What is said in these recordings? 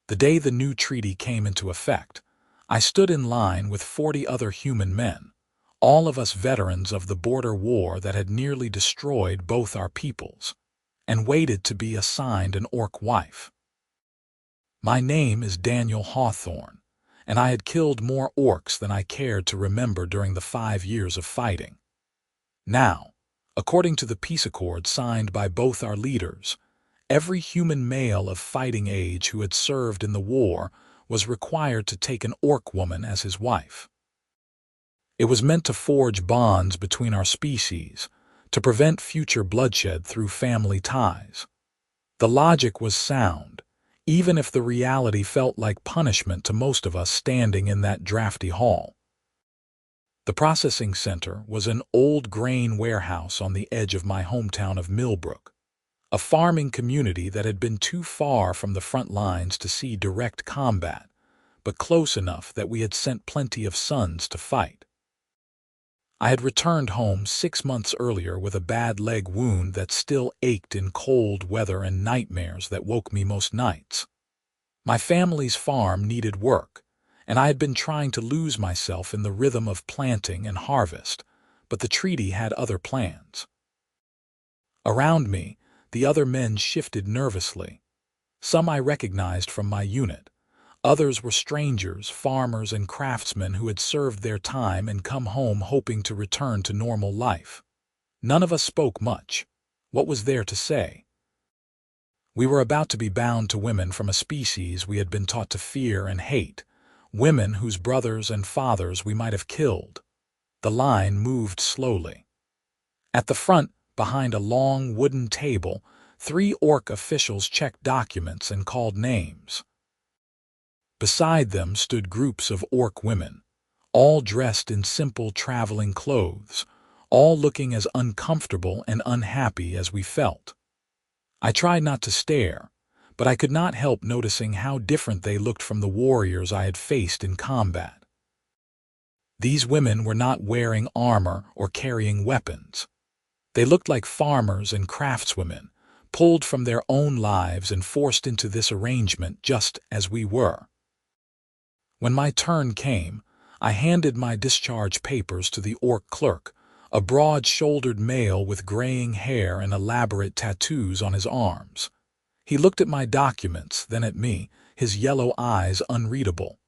The day the new treaty came into effect, I stood in line with 40 other human men, all of us veterans of the border war that had nearly destroyed both our peoples, and waited to be assigned an orc wife. My name is Daniel Hawthorne, and I had killed more orcs than I cared to remember during the 5 years of fighting. Now, according to the peace accord signed by both our leaders, every human male of fighting age who had served in the war was required to take an orc woman as his wife. It was meant to forge bonds between our species, to prevent future bloodshed through family ties. The logic was sound, even if the reality felt like punishment to most of us standing in that drafty hall. The processing center was an old grain warehouse on the edge of my hometown of Millbrook, a farming community that had been too far from the front lines to see direct combat, but close enough that we had sent plenty of sons to fight. I had returned home 6 months earlier with a bad leg wound that still ached in cold weather and nightmares that woke me most nights. My family's farm needed work, and I had been trying to lose myself in the rhythm of planting and harvest, but the treaty had other plans. Around me, the other men shifted nervously. Some I recognized from my unit. Others were strangers, farmers, and craftsmen who had served their time and come home hoping to return to normal life. None of us spoke much. What was there to say? We were about to be bound to women from a species we had been taught to fear and hate, women whose brothers and fathers we might have killed. The line moved slowly. At the front, behind a long wooden table, 3 orc officials checked documents and called names. Beside them stood groups of orc women, all dressed in simple traveling clothes, all looking as uncomfortable and unhappy as we felt. I tried not to stare, but I could not help noticing how different they looked from the warriors I had faced in combat. These women were not wearing armor or carrying weapons. They looked like farmers and craftswomen, pulled from their own lives and forced into this arrangement just as we were. When my turn came, I handed my discharge papers to the orc clerk, a broad-shouldered male with graying hair and elaborate tattoos on his arms. He looked at my documents, then at me, his yellow eyes unreadable.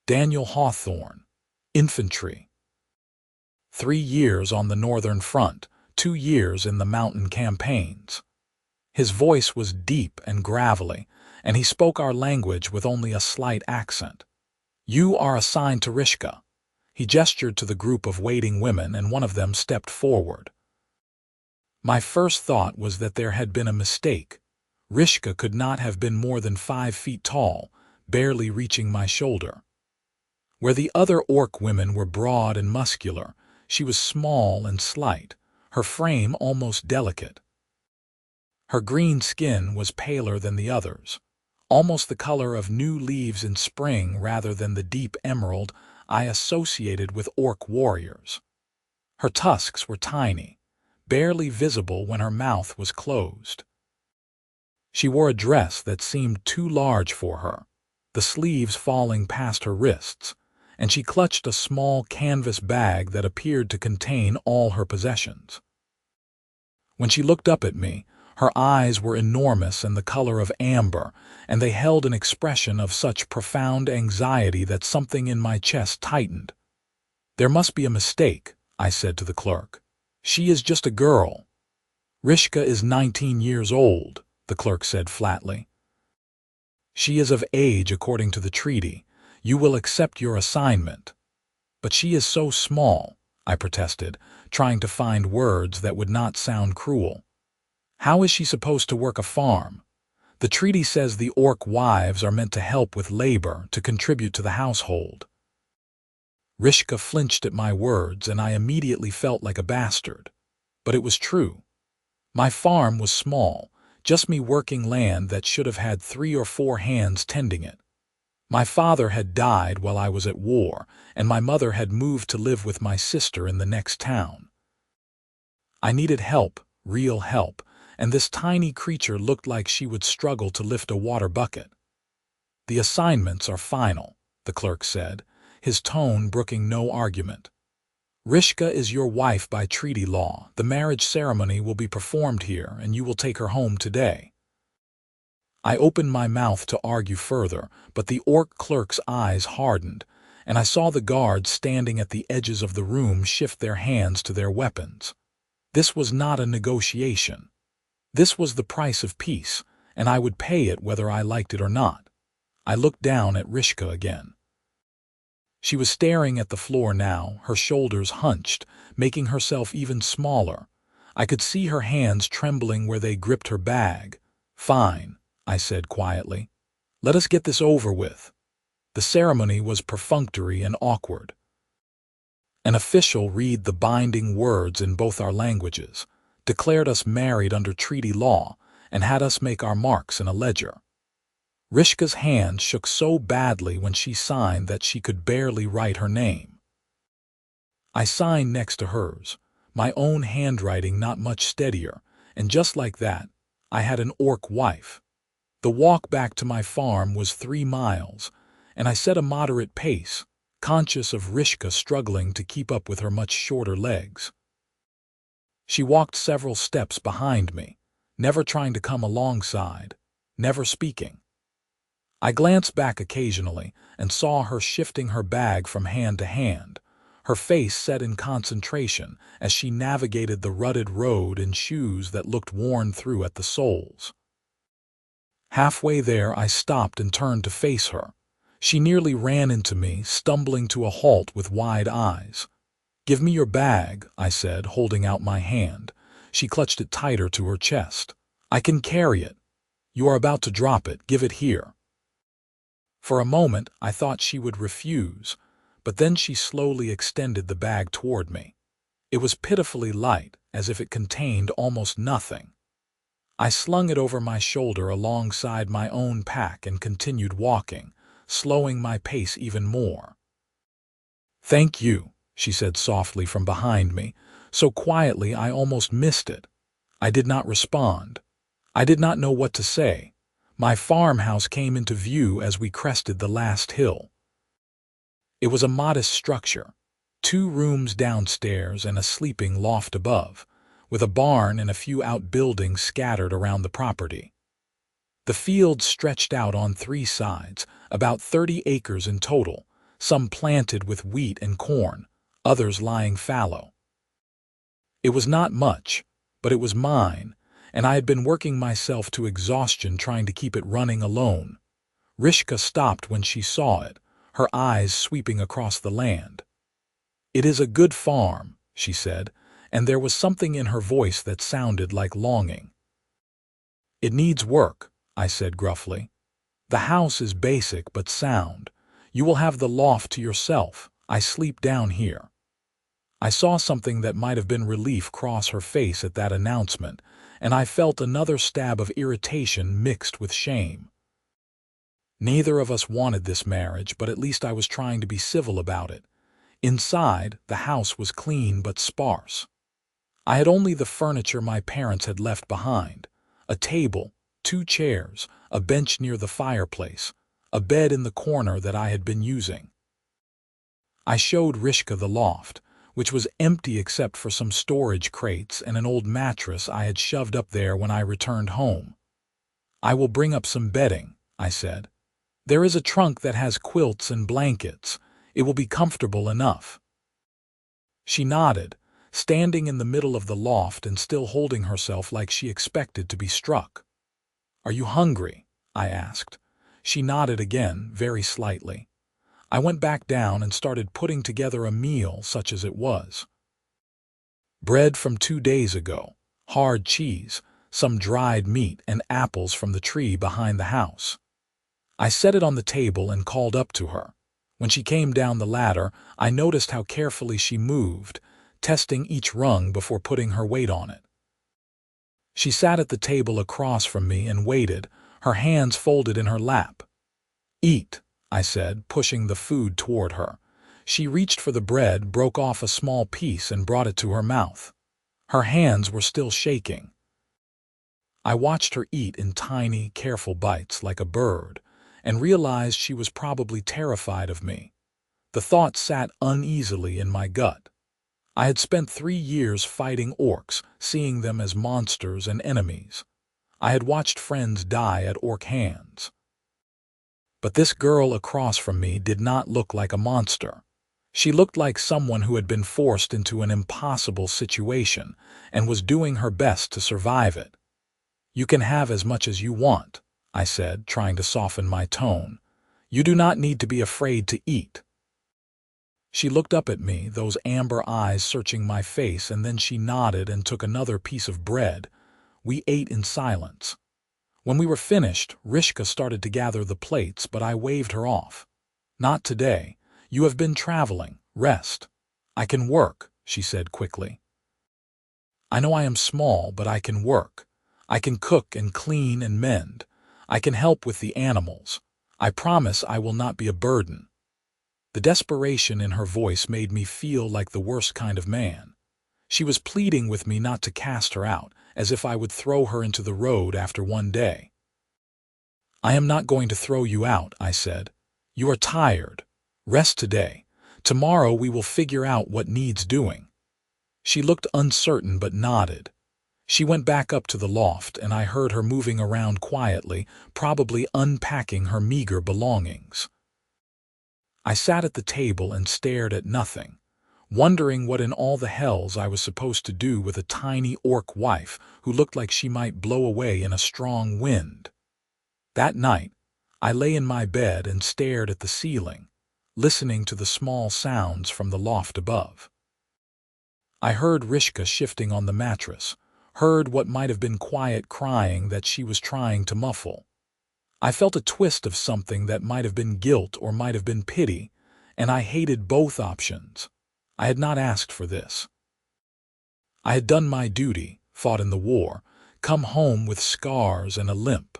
Daniel Hawthorne, infantry. 3 years on the Northern Front, 2 years in the mountain campaigns. His voice was deep and gravelly, and he spoke our language with only a slight accent. "You are assigned to Rishka." He gestured to the group of waiting women, and one of them stepped forward. My first thought was that there had been a mistake. Rishka could not have been more than 5 feet tall, barely reaching my shoulder. Where the other orc women were broad and muscular, she was small and slight, her frame almost delicate. Her green skin was paler than the others, almost the color of new leaves in spring rather than the deep emerald I associated with orc warriors. Her tusks were tiny, barely visible when her mouth was closed. She wore a dress that seemed too large for her, the sleeves falling past her wrists, and she clutched a small canvas bag that appeared to contain all her possessions. When she looked up at me, her eyes were enormous and the color of amber, and they held an expression of such profound anxiety that something in my chest tightened. "There must be a mistake," I said to the clerk. "She is just a girl." "Rishka is 19 years old," the clerk said flatly. "She is of age according to the treaty. You will accept your assignment." "But she is so small," I protested, trying to find words that would not sound cruel. "How is she supposed to work a farm? The treaty says the orc wives are meant to help with labor, to contribute to the household." Rishka flinched at my words, and I immediately felt like a bastard. But it was true. My farm was small, just me working land that should have had 3 or 4 hands tending it. My father had died while I was at war, and my mother had moved to live with my sister in the next town. I needed help, real help, and this tiny creature looked like she would struggle to lift a water bucket. The assignments are final, the clerk said, his tone brooking no argument. Rishka is your wife by treaty law. The marriage ceremony will be performed here, and you will take her home today. I opened my mouth to argue further, but the orc clerk's eyes hardened, and I saw the guards standing at the edges of the room shift their hands to their weapons. This was not a negotiation. This was the price of peace, and I would pay it whether I liked it or not. I looked down at Rishka again. She was staring at the floor now, her shoulders hunched, making herself even smaller. I could see her hands trembling where they gripped her bag. "Fine," I said quietly. "Let us get this over with." The ceremony was perfunctory and awkward. An official read the binding words in both our languages, declared us married under treaty law, and had us make our marks in a ledger. Rishka's hand shook so badly when she signed that she could barely write her name. I signed next to hers, my own handwriting not much steadier, and just like that, I had an orc wife. The walk back to my farm was 3 miles, and I set a moderate pace, conscious of Rishka struggling to keep up with her much shorter legs. She walked several steps behind me, never trying to come alongside, never speaking. I glanced back occasionally and saw her shifting her bag from hand to hand, her face set in concentration as she navigated the rutted road in shoes that looked worn through at the soles. Halfway there, I stopped and turned to face her. She nearly ran into me, stumbling to a halt with wide eyes. "Give me your bag," I said, holding out my hand. She clutched it tighter to her chest. "I can carry it. You are about to drop it. Give it here." For a moment, I thought she would refuse, but then she slowly extended the bag toward me. It was pitifully light, as if it contained almost nothing. I slung it over my shoulder alongside my own pack and continued walking, slowing my pace even more. "Thank you," she said softly from behind me, so quietly I almost missed it. I did not respond. I did not know what to say. My farmhouse came into view as we crested the last hill. It was a modest structure, 2 rooms downstairs and a sleeping loft above, with a barn and a few outbuildings scattered around the property. The fields stretched out on 3 sides, about 30 acres in total, some planted with wheat and corn, others lying fallow. It was not much, but it was mine, and I had been working myself to exhaustion trying to keep it running alone. Rishka stopped when she saw it, her eyes sweeping across the land. "It is a good farm," she said, and there was something in her voice that sounded like longing. "It needs work," I said gruffly. "The house is basic but sound. You will have the loft to yourself. I sleep down here." I saw something that might have been relief cross her face at that announcement, and I felt another stab of irritation mixed with shame. Neither of us wanted this marriage, but at least I was trying to be civil about it. Inside, the house was clean but sparse. I had only the furniture my parents had left behind: a table, 2 chairs, a bench near the fireplace, a bed in the corner that I had been using. I showed Rishka the loft, which was empty except for some storage crates and an old mattress I had shoved up there when I returned home. "I will bring up some bedding," I said. "There is a trunk that has quilts and blankets. It will be comfortable enough." She nodded, standing in the middle of the loft and still holding herself like she expected to be struck. "Are you hungry?" I asked. She nodded again, very slightly. I went back down and started putting together a meal such as it was. Bread from 2 days ago, hard cheese, some dried meat, and apples from the tree behind the house. I set it on the table and called up to her. When she came down the ladder, I noticed how carefully she moved, testing each rung before putting her weight on it. She sat at the table across from me and waited, her hands folded in her lap. "Eat," I said, pushing the food toward her. She reached for the bread, broke off a small piece, and brought it to her mouth. Her hands were still shaking. I watched her eat in tiny, careful bites like a bird, and realized she was probably terrified of me. The thought sat uneasily in my gut. I had spent 3 years fighting orcs, seeing them as monsters and enemies. I had watched friends die at orc hands. But this girl across from me did not look like a monster. She looked like someone who had been forced into an impossible situation and was doing her best to survive it. "You can have as much as you want," I said, trying to soften my tone. "You do not need to be afraid to eat." She looked up at me, those amber eyes searching my face, and then she nodded and took another piece of bread. We ate in silence. When we were finished, Rishka started to gather the plates, but I waved her off. "Not today. You have been traveling. Rest." "I can work," she said quickly. "I know I am small, but I can work. I can cook and clean and mend. I can help with the animals. I promise I will not be a burden." The desperation in her voice made me feel like the worst kind of man. She was pleading with me not to cast her out, as if I would throw her into the road after one day. "I am not going to throw you out," I said. "You are tired. Rest today. Tomorrow we will figure out what needs doing." She looked uncertain but nodded. She went back up to the loft, and I heard her moving around quietly, probably unpacking her meager belongings. I sat at the table and stared at nothing, wondering what in all the hells I was supposed to do with a tiny orc wife who looked like she might blow away in a strong wind. That night, I lay in my bed and stared at the ceiling, listening to the small sounds from the loft above. I heard Rishka shifting on the mattress, heard what might have been quiet crying that she was trying to muffle. I felt a twist of something that might have been guilt or might have been pity, and I hated both options. I had not asked for this. I had done my duty, fought in the war, come home with scars and a limp.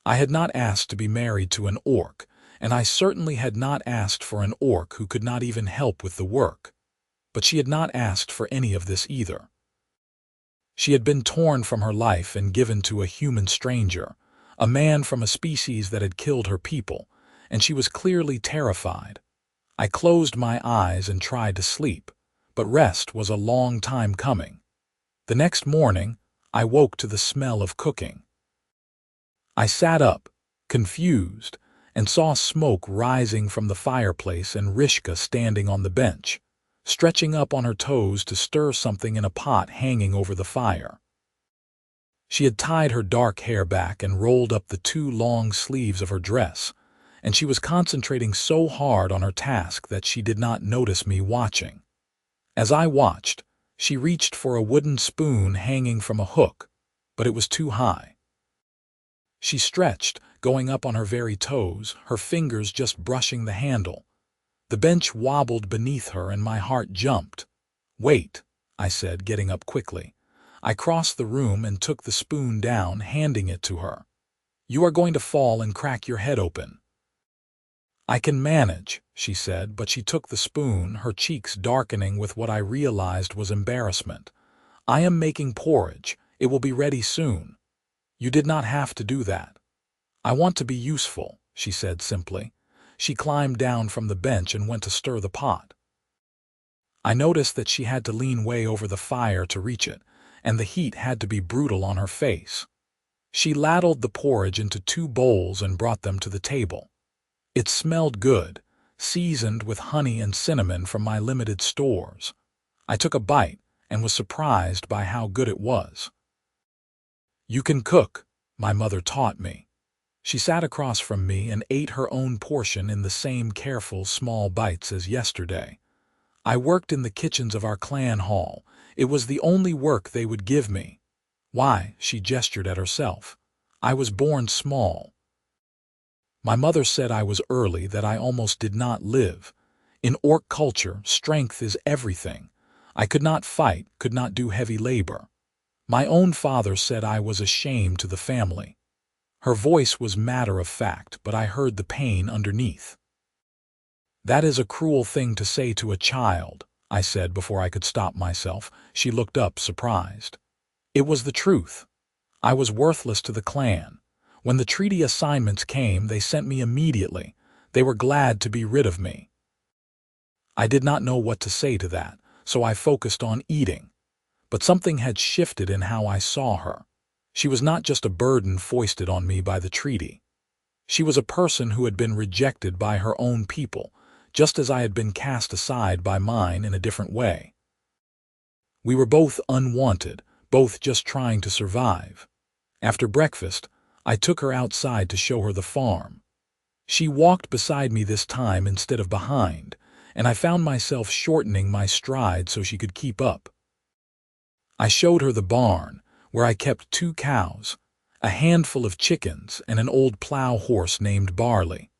I had not asked to be married to an orc, and I certainly had not asked for an orc who could not even help with the work. But she had not asked for any of this either. She had been torn from her life and given to a human stranger, a man from a species that had killed her people, and she was clearly terrified. I closed my eyes and tried to sleep, but rest was a long time coming. The next morning, I woke to the smell of cooking. I sat up, confused, and saw smoke rising from the fireplace and Rishka standing on the bench, stretching up on her toes to stir something in a pot hanging over the fire. She had tied her dark hair back and rolled up the 2 long sleeves of her dress, and she was concentrating so hard on her task that she did not notice me watching. As I watched, she reached for a wooden spoon hanging from a hook, but it was too high. She stretched, going up on her very toes, her fingers just brushing the handle. The bench wobbled beneath her and my heart jumped. "Wait," I said, getting up quickly. I crossed the room and took the spoon down, handing it to her. "You are going to fall and crack your head open." "I can manage," she said, but she took the spoon, her cheeks darkening with what I realized was embarrassment. "I am making porridge. It will be ready soon." "You did not have to do that." "I want to be useful," she said simply. She climbed down from the bench and went to stir the pot. I noticed that she had to lean way over the fire to reach it, and the heat had to be brutal on her face. She ladled the porridge into 2 bowls and brought them to the table. It smelled good, seasoned with honey and cinnamon from my limited stores. I took a bite and was surprised by how good it was. "You can cook," my mother taught me. She sat across from me and ate her own portion in the same careful small bites as yesterday. "I worked in the kitchens of our clan hall. It was the only work they would give me. Why?" She gestured at herself. "I was born small. My mother said I was early, that I almost did not live. In orc culture, strength is everything. I could not fight, could not do heavy labor. My own father said I was a shame to the family." Her voice was matter-of-fact, but I heard the pain underneath. "That is a cruel thing to say to a child," I said before I could stop myself. She looked up, surprised. It was the truth. I was worthless to the clan. When the treaty assignments came, they sent me immediately. They were glad to be rid of me. I did not know what to say to that, so I focused on eating. But something had shifted in how I saw her. She was not just a burden foisted on me by the treaty. She was a person who had been rejected by her own people, just as I had been cast aside by mine in a different way. We were both unwanted, both just trying to survive. After breakfast, I took her outside to show her the farm. She walked beside me this time instead of behind, and I found myself shortening my stride so she could keep up. I showed her the barn, where I kept 2 cows, a handful of chickens, and an old plow horse named Barley.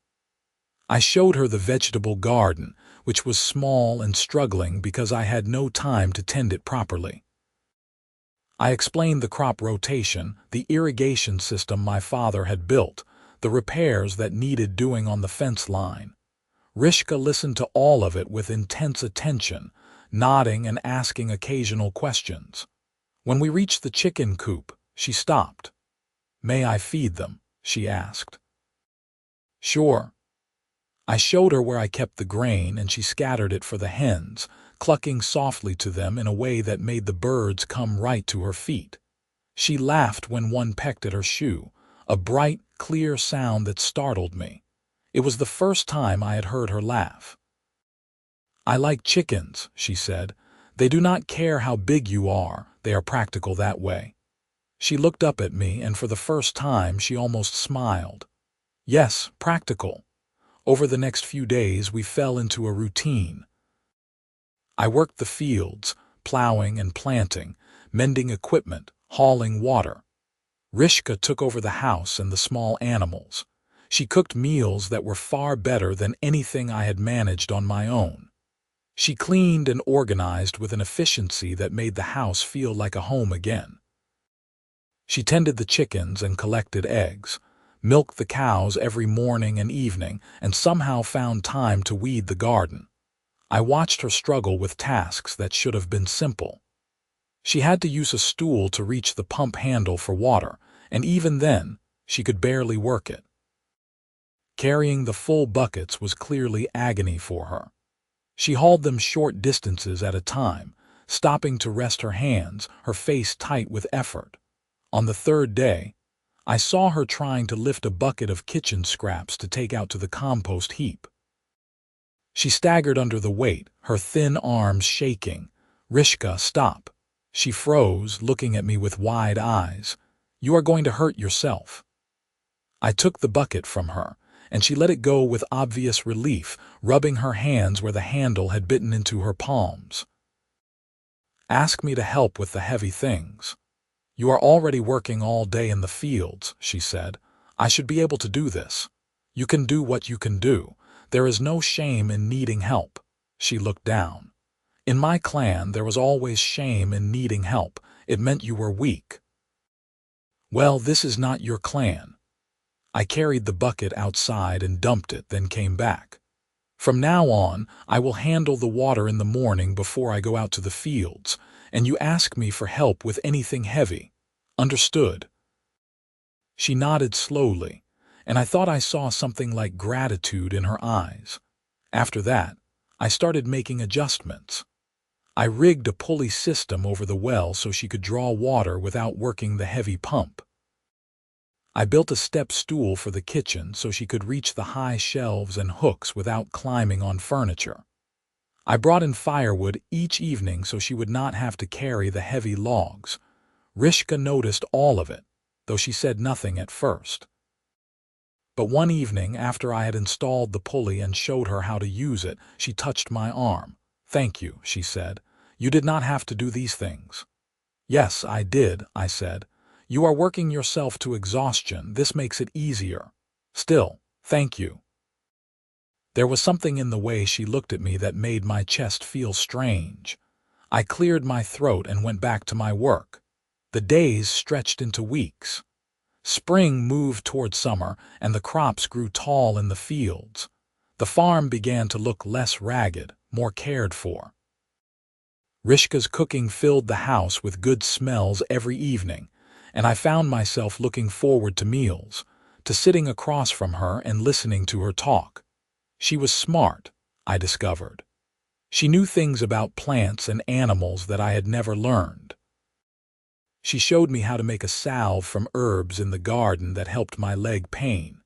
I showed her the vegetable garden, which was small and struggling because I had no time to tend it properly. I explained the crop rotation, the irrigation system my father had built, the repairs that needed doing on the fence line. Rishka listened to all of it with intense attention, nodding and asking occasional questions. When we reached the chicken coop, she stopped. "May I feed them?" she asked. "Sure." I showed her where I kept the grain, and she scattered it for the hens, clucking softly to them in a way that made the birds come right to her feet. She laughed when one pecked at her shoe, a bright, clear sound that startled me. It was the first time I had heard her laugh. "I like chickens," she said. "They do not care how big you are, they are practical that way." She looked up at me, and for the first time she almost smiled. Yes, practical. Over the next few days we fell into a routine. I worked the fields, plowing and planting, mending equipment, hauling water. Rishka took over the house and the small animals. She cooked meals that were far better than anything I had managed on my own. She cleaned and organized with an efficiency that made the house feel like a home again. She tended the chickens and collected eggs, milked the cows every morning and evening, and somehow found time to weed the garden. I watched her struggle with tasks that should have been simple. She had to use a stool to reach the pump handle for water, and even then, she could barely work it. Carrying the full buckets was clearly agony for her. She hauled them short distances at a time, stopping to rest her hands, her face tight with effort. On the 3rd day, I saw her trying to lift a bucket of kitchen scraps to take out to the compost heap. She staggered under the weight, her thin arms shaking. "Rishka, stop." She froze, looking at me with wide eyes. "You are going to hurt yourself." I took the bucket from her, and she let it go with obvious relief, rubbing her hands where the handle had bitten into her palms. "Ask me to help with the heavy things." "You are already working all day in the fields," she said. "I should be able to do this. You can do what you can do. There is no shame in needing help." She looked down. "In my clan, there was always shame in needing help. It meant you were weak." "Well, this is not your clan." I carried the bucket outside and dumped it, then came back. "From now on, I will handle the water in the morning before I go out to the fields, and you ask me for help with anything heavy. Understood?" She nodded slowly, and I thought I saw something like gratitude in her eyes. After that, I started making adjustments. I rigged a pulley system over the well so she could draw water without working the heavy pump. I built a step stool for the kitchen so she could reach the high shelves and hooks without climbing on furniture. I brought in firewood each evening so she would not have to carry the heavy logs. Rishka noticed all of it, though she said nothing at first. But one evening, after I had installed the pulley and showed her how to use it, she touched my arm. "Thank you," she said. "You did not have to do these things." "Yes, I did," I said. "You are working yourself to exhaustion. This makes it easier. Still, thank you." There was something in the way she looked at me that made my chest feel strange. I cleared my throat and went back to my work. The days stretched into weeks. Spring moved toward summer, and the crops grew tall in the fields. The farm began to look less ragged, more cared for. Rishka's cooking filled the house with good smells every evening, and I found myself looking forward to meals, to sitting across from her and listening to her talk. She was smart, I discovered. She knew things about plants and animals that I had never learned. She showed me how to make a salve from herbs in the garden that helped my leg pain.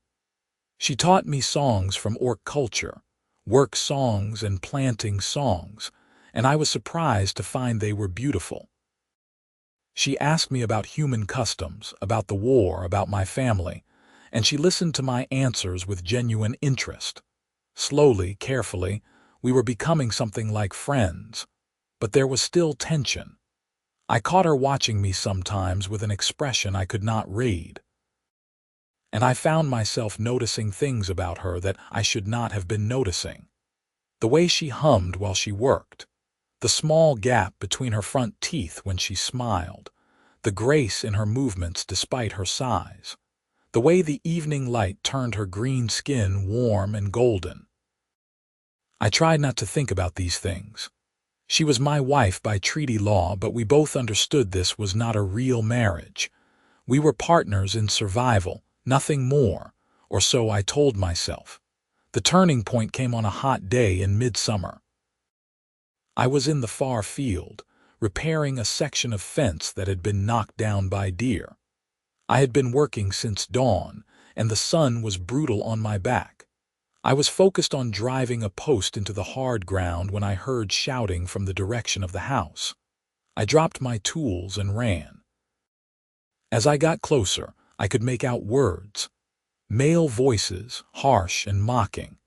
She taught me songs from orc culture, work songs and planting songs, and I was surprised to find they were beautiful. She asked me about human customs, about the war, about my family, and she listened to my answers with genuine interest. Slowly, carefully, we were becoming something like friends, but there was still tension. I caught her watching me sometimes with an expression I could not read. And I found myself noticing things about her that I should not have been noticing. The way she hummed while she worked, the small gap between her front teeth when she smiled, the grace in her movements despite her size, the way the evening light turned her green skin warm and golden. I tried not to think about these things. She was my wife by treaty law, but we both understood this was not a real marriage. We were partners in survival, nothing more, or so I told myself. The turning point came on a hot day in midsummer. I was in the far field, repairing a section of fence that had been knocked down by deer. I had been working since dawn, and the sun was brutal on my back. I was focused on driving a post into the hard ground when I heard shouting from the direction of the house. I dropped my tools and ran. As I got closer, I could make out words. Male voices, harsh and mocking.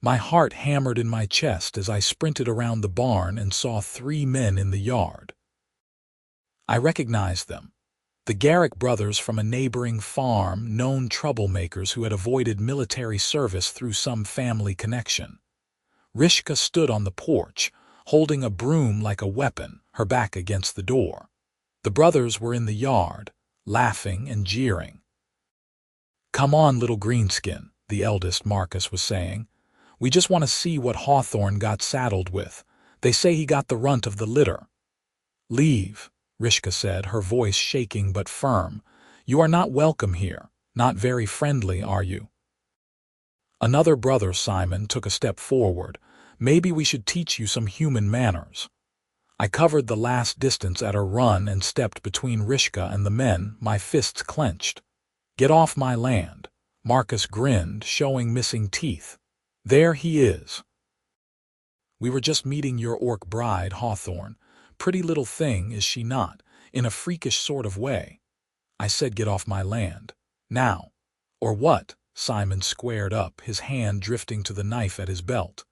My heart hammered in my chest as I sprinted around the barn and saw 3 men in the yard. I recognized them. The Garrick brothers from a neighboring farm, known troublemakers who had avoided military service through some family connection. Rishka stood on the porch, holding a broom like a weapon, her back against the door. The brothers were in the yard, laughing and jeering. "Come on, little greenskin," the eldest, Marcus, was saying. "We just want to see what Hawthorne got saddled with. They say he got the runt of the litter." "Leave," Rishka said, her voice shaking but firm. "You are not welcome here. Not very friendly, are you?" Another brother, Simon, took a step forward. "Maybe we should teach you some human manners." I covered the last distance at a run and stepped between Rishka and the men, my fists clenched. "Get off my land." Marcus grinned, showing missing teeth. "There he is." "We were just meeting your orc bride, Hawthorne. Pretty little thing, is she not, in a freakish sort of way." I said, "Get off my land. Now." "Or what?" Simon squared up, his hand drifting to the knife at his belt.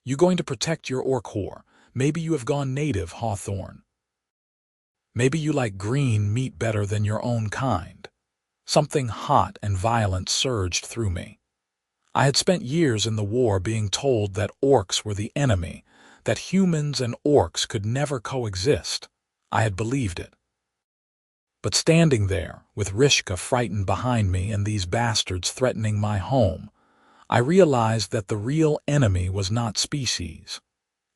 "You going to protect your orc whore? Maybe you have gone native, Hawthorne. Maybe you like green meat better than your own kind." Something hot and violent surged through me. I had spent years in the war being told that orcs were the enemy, that humans and orcs could never coexist. I had believed it. But standing there, with Rishka frightened behind me and these bastards threatening my home, I realized that the real enemy was not species.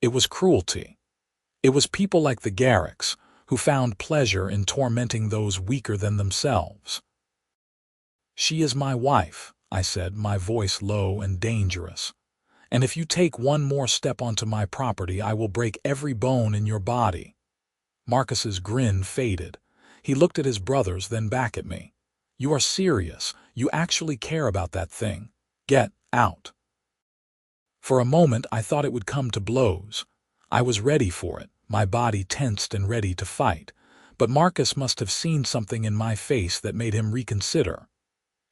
It was cruelty. It was people like the Garricks, who found pleasure in tormenting those weaker than themselves. "She is my wife," I said, my voice low and dangerous. "And if you take one more step onto my property, I will break every bone in your body." Marcus's grin faded. He looked at his brothers, then back at me. "You are serious. You actually care about that thing. Get out." For a moment, I thought it would come to blows. I was ready for it, my body tensed and ready to fight. But Marcus must have seen something in my face that made him reconsider.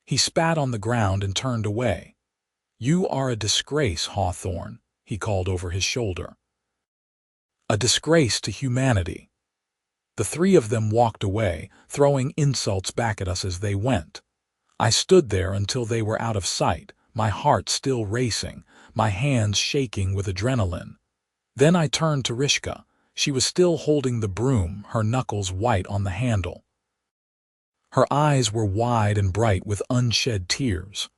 He spat on the ground and turned away. "You are a disgrace, Hawthorne," he called over his shoulder. "A disgrace to humanity." The 3 of them walked away, throwing insults back at us as they went. I stood there until they were out of sight, my heart still racing, my hands shaking with adrenaline. Then I turned to Rishka. She was still holding the broom, her knuckles white on the handle. Her eyes were wide and bright with unshed tears.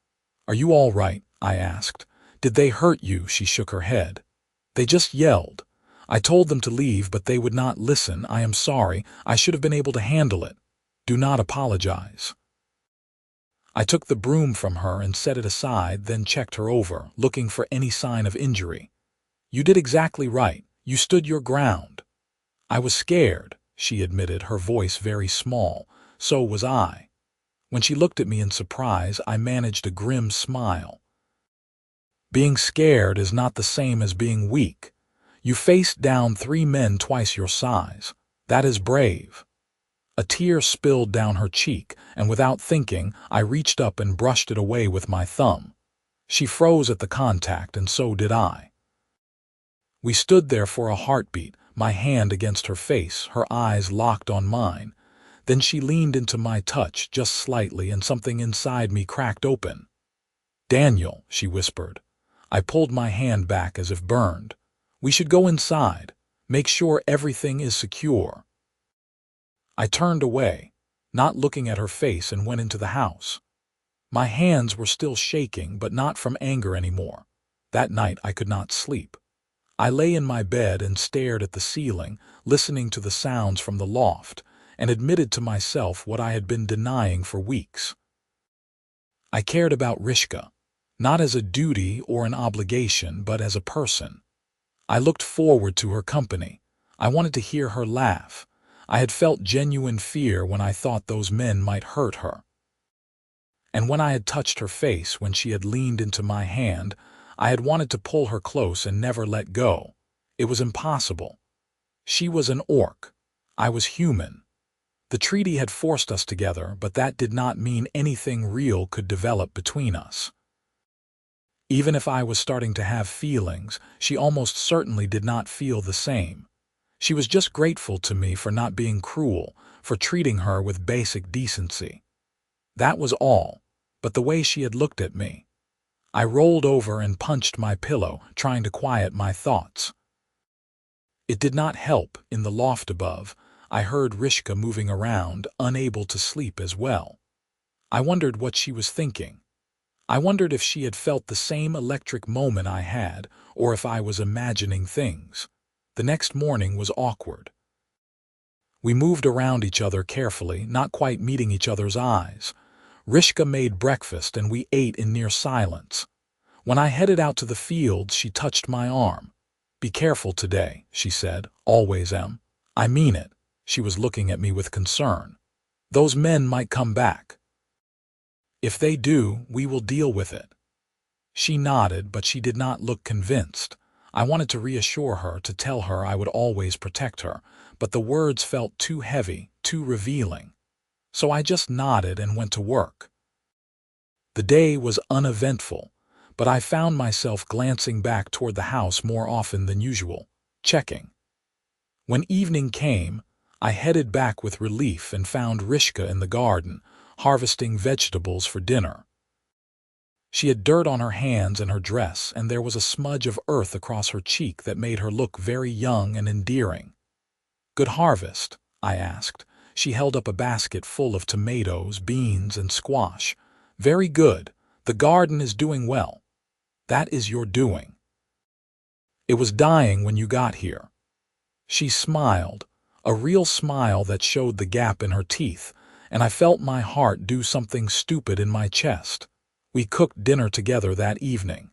"Are you all right?" I asked. "Did they hurt you?" She shook her head. "They just yelled. I told them to leave, but they would not listen. I am sorry. I should have been able to handle it. Do not apologize." I took the broom from her and set it aside, then checked her over, looking for any sign of injury. You did exactly right. You stood your ground. I was scared, she admitted, her voice very small. So was I. When she looked at me in surprise, I managed a grim smile. Being scared is not the same as being weak. You faced down 3 men twice your size. That is brave. A tear spilled down her cheek, and without thinking, I reached up and brushed it away with my thumb. She froze at the contact, and so did I. We stood there for a heartbeat, my hand against her face, her eyes locked on mine. Then she leaned into my touch just slightly, and something inside me cracked open. "Daniel," she whispered. I pulled my hand back as if burned. "We should go inside. Make sure everything is secure." I turned away, not looking at her face, and went into the house. My hands were still shaking, but not from anger anymore. That night I could not sleep. I lay in my bed and stared at the ceiling, listening to the sounds from the loft, and admitted to myself what I had been denying for weeks. I cared about Rishka, not as a duty or an obligation, but as a person. I looked forward to her company. I wanted to hear her laugh. I had felt genuine fear when I thought those men might hurt her. And when I had touched her face, when she had leaned into my hand, I had wanted to pull her close and never let go. It was impossible. She was an orc. I was human. The treaty had forced us together, but that did not mean anything real could develop between us. Even if I was starting to have feelings, she almost certainly did not feel the same. She was just grateful to me for not being cruel, for treating her with basic decency. That was all, but the way she had looked at me. I rolled over and punched my pillow, trying to quiet my thoughts. It did not help. In the loft above, I heard Rishka moving around, unable to sleep as well. I wondered what she was thinking. I wondered if she had felt the same electric moment I had, or if I was imagining things. The next morning was awkward. We moved around each other carefully, not quite meeting each other's eyes. Rishka made breakfast, and we ate in near silence. When I headed out to the fields, she touched my arm. "Be careful today," she said. "Always am." "I mean it." She was looking at me with concern. "Those men might come back." "If they do, we will deal with it." She nodded, but she did not look convinced. I wanted to reassure her, to tell her I would always protect her, but the words felt too heavy, too revealing. So I just nodded and went to work. The day was uneventful, but I found myself glancing back toward the house more often than usual, checking. When evening came, I headed back with relief and found Rishka in the garden, harvesting vegetables for dinner. She had dirt on her hands and her dress, and there was a smudge of earth across her cheek that made her look very young and endearing. "Good harvest?" I asked. She held up a basket full of tomatoes, beans, and squash. "Very good. The garden is doing well." "That is your doing." "It was dying when you got here." She smiled, a real smile that showed the gap in her teeth, and I felt my heart do something stupid in my chest. We cooked dinner together that evening.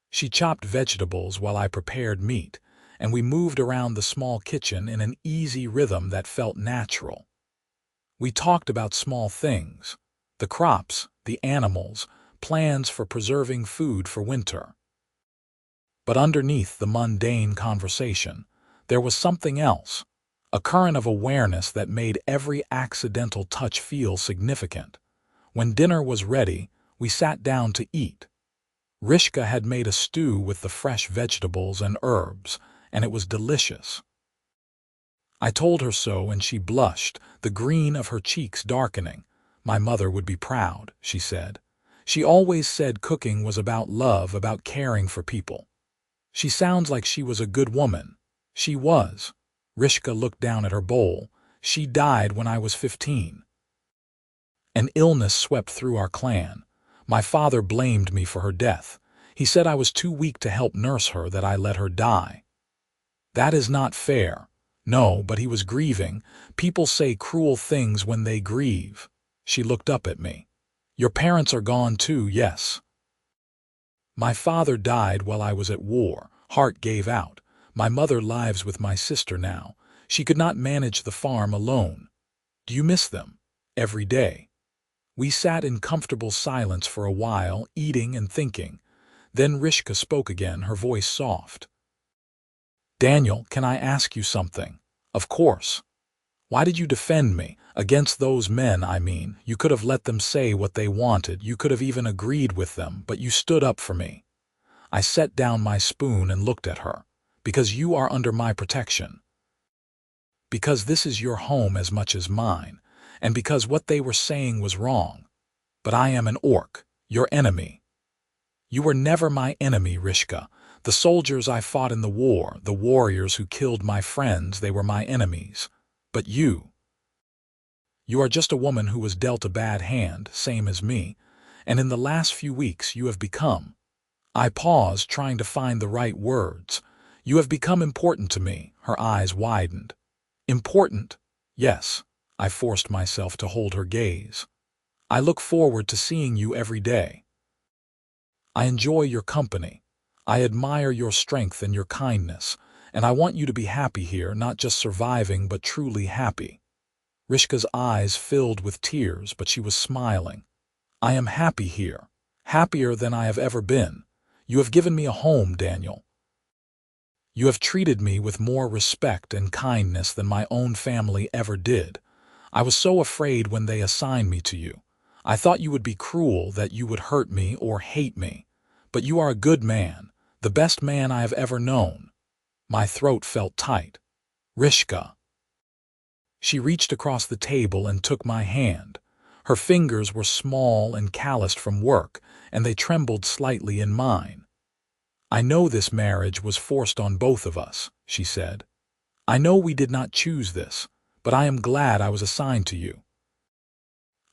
She chopped vegetables while I prepared meat, and we moved around the small kitchen in an easy rhythm that felt natural. We talked about small things, the crops, the animals, plans for preserving food for winter. But underneath the mundane conversation, there was something else, a current of awareness that made every accidental touch feel significant. When dinner was ready, we sat down to eat. Rishka had made a stew with the fresh vegetables and herbs, and it was delicious. I told her so, and she blushed, the green of her cheeks darkening. "My mother would be proud," she said. "She always said cooking was about love, about caring for people." "She sounds like she was a good woman." "She was." Rishka looked down at her bowl. "She died when I was 15. An illness swept through our clan. My father blamed me for her death. He said I was too weak to help nurse her, that I let her die. That is not fair." "No, but he was grieving. People say cruel things when they grieve." She looked up at me. Your parents are gone too, yes. My father died while I was at war. Heart gave out. My mother lives with my sister now. She could not manage the farm alone. Do you miss them? Every day. We sat in comfortable silence for a while, eating and thinking. Then Rishka spoke again, her voice soft. Daniel, can I ask you something? Of course. Why did you defend me? Against those men, I mean. You could have let them say what they wanted. You could have even agreed with them, but you stood up for me. I set down my spoon and looked at her. Because you are under my protection. Because this is your home as much as mine. And because what they were saying was wrong. But I am an orc, your enemy. You were never my enemy, Rishka. The soldiers I fought in the war, the warriors who killed my friends, they were my enemies. But you are just a woman who was dealt a bad hand, same as me, and in the last few weeks you have become. I paused, trying to find the right words. You have become important to me. Her eyes widened. Important? Yes. I forced myself to hold her gaze. I look forward to seeing you every day. I enjoy your company. I admire your strength and your kindness, and I want you to be happy here, not just surviving, but truly happy. Rishka's eyes filled with tears, but she was smiling. I am happy here, happier than I have ever been. You have given me a home, Daniel. You have treated me with more respect and kindness than my own family ever did. I was so afraid when they assigned me to you. I thought you would be cruel, that you would hurt me or hate me. But you are a good man, the best man I have ever known. My throat felt tight. Rishka. She reached across the table and took my hand. Her fingers were small and calloused from work, and they trembled slightly in mine. I know this marriage was forced on both of us, she said. I know we did not choose this, but I am glad I was assigned to you.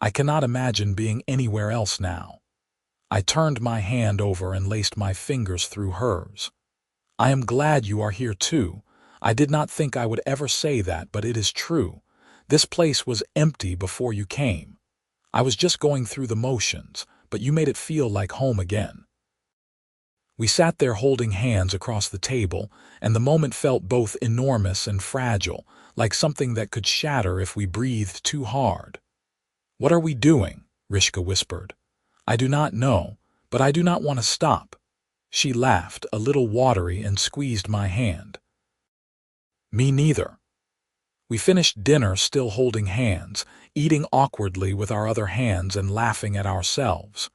I cannot imagine being anywhere else now. I turned my hand over and laced my fingers through hers. I am glad you are here too. I did not think I would ever say that, but it is true. This place was empty before you came. I was just going through the motions, but you made it feel like home again. We sat there holding hands across the table, and the moment felt both enormous and fragile, like something that could shatter if we breathed too hard. What are we doing? Rishka whispered. I do not know, but I do not want to stop. She laughed, a little watery, and squeezed my hand. Me neither. We finished dinner still holding hands, eating awkwardly with our other hands and laughing at ourselves.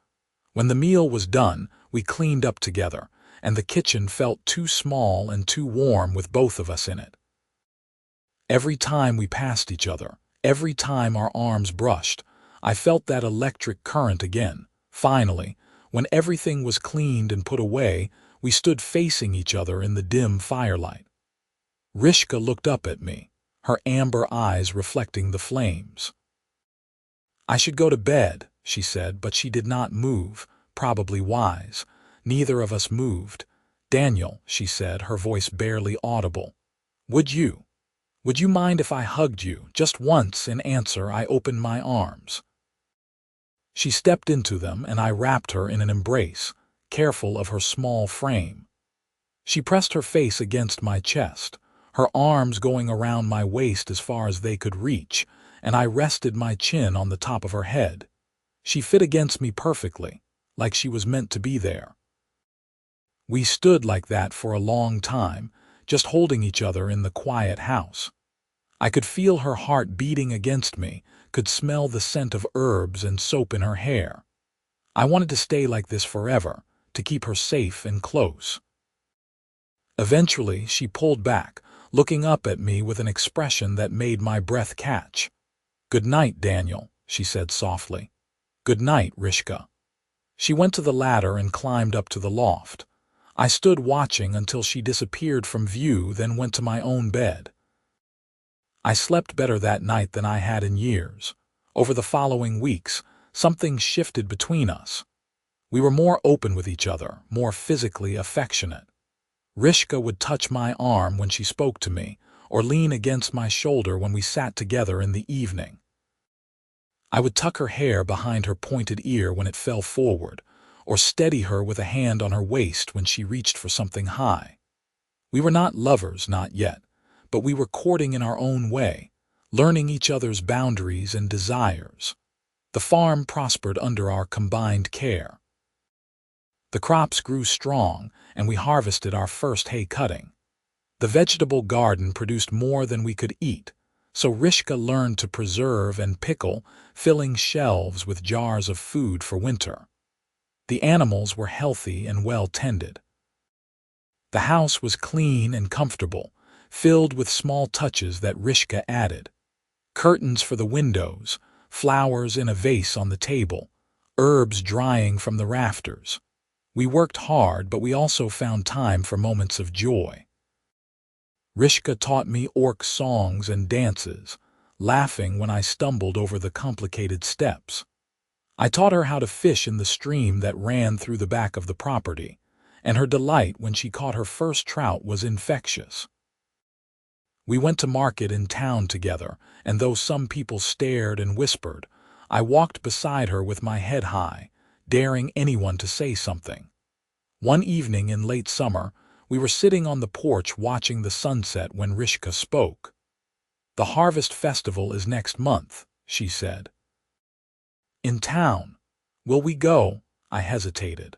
When the meal was done, we cleaned up together, and the kitchen felt too small and too warm with both of us in it. Every time we passed each other, every time our arms brushed, I felt that electric current again. Finally, when everything was cleaned and put away, we stood facing each other in the dim firelight. Rishka looked up at me, her amber eyes reflecting the flames. I should go to bed, she said, but she did not move, probably wise. Neither of us moved. Daniel, she said, her voice barely audible. Would you mind if I hugged you? Just once. In answer, I opened my arms. She stepped into them, and I wrapped her in an embrace, careful of her small frame. She pressed her face against my chest, her arms going around my waist as far as they could reach, and I rested my chin on the top of her head. She fit against me perfectly, like she was meant to be there. We stood like that for a long time, just holding each other in the quiet house. I could feel her heart beating against me, could smell the scent of herbs and soap in her hair. I wanted to stay like this forever, to keep her safe and close. Eventually, she pulled back, looking up at me with an expression that made my breath catch. Good night, Daniel, she said softly. Good night, Rishka. She went to the ladder and climbed up to the loft. I stood watching until she disappeared from view, then went to my own bed. I slept better that night than I had in years. Over the following weeks, something shifted between us. We were more open with each other, more physically affectionate. Rishka would touch my arm when she spoke to me, or lean against my shoulder when we sat together in the evening. I would tuck her hair behind her pointed ear when it fell forward, or steady her with a hand on her waist when she reached for something high. We were not lovers, not yet, but we were courting in our own way, learning each other's boundaries and desires. The farm prospered under our combined care. The crops grew strong, and we harvested our first hay cutting. The vegetable garden produced more than we could eat, so Rishka learned to preserve and pickle, filling shelves with jars of food for winter. The animals were healthy and well tended. The house was clean and comfortable, filled with small touches that Rishka added. Curtains for the windows, flowers in a vase on the table, herbs drying from the rafters. We worked hard, but we also found time for moments of joy. Rishka taught me orc songs and dances, laughing when I stumbled over the complicated steps. I taught her how to fish in the stream that ran through the back of the property, and her delight when she caught her first trout was infectious. We went to market in town together, and though some people stared and whispered, I walked beside her with my head high, daring anyone to say something. One evening in late summer, we were sitting on the porch watching the sunset when Rishka spoke. "The Harvest Festival is next month," she said. "In town. Will we go?" I hesitated.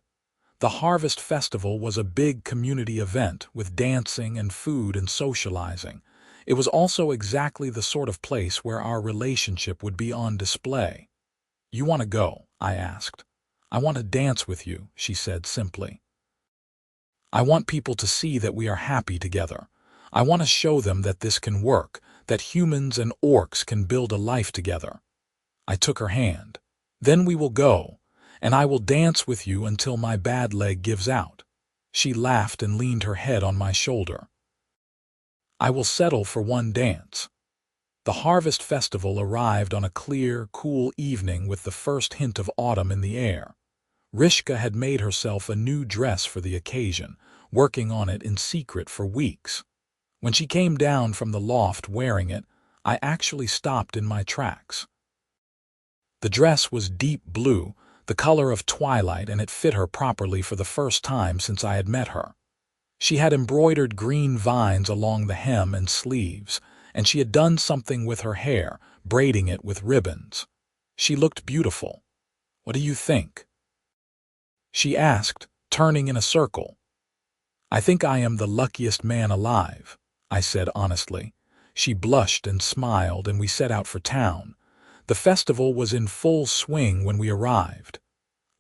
The Harvest Festival was a big community event with dancing and food and socializing. It was also exactly the sort of place where our relationship would be on display. "You want to go?" I asked. "I want to dance with you," she said simply. "I want people to see that we are happy together. I want to show them that this can work, that humans and orcs can build a life together." I took her hand. "Then we will go, and I will dance with you until my bad leg gives out." She laughed and leaned her head on my shoulder. "I will settle for one dance." The Harvest Festival arrived on a clear, cool evening with the first hint of autumn in the air. Rishka had made herself a new dress for the occasion, working on it in secret for weeks. When she came down from the loft wearing it, I actually stopped in my tracks. The dress was deep blue, the color of twilight, and it fit her properly for the first time since I had met her. She had embroidered green vines along the hem and sleeves, and she had done something with her hair, braiding it with ribbons. She looked beautiful. "What do you think?" she asked, turning in a circle. "I think I am the luckiest man alive," I said honestly. She blushed and smiled, and we set out for town. The festival was in full swing when we arrived.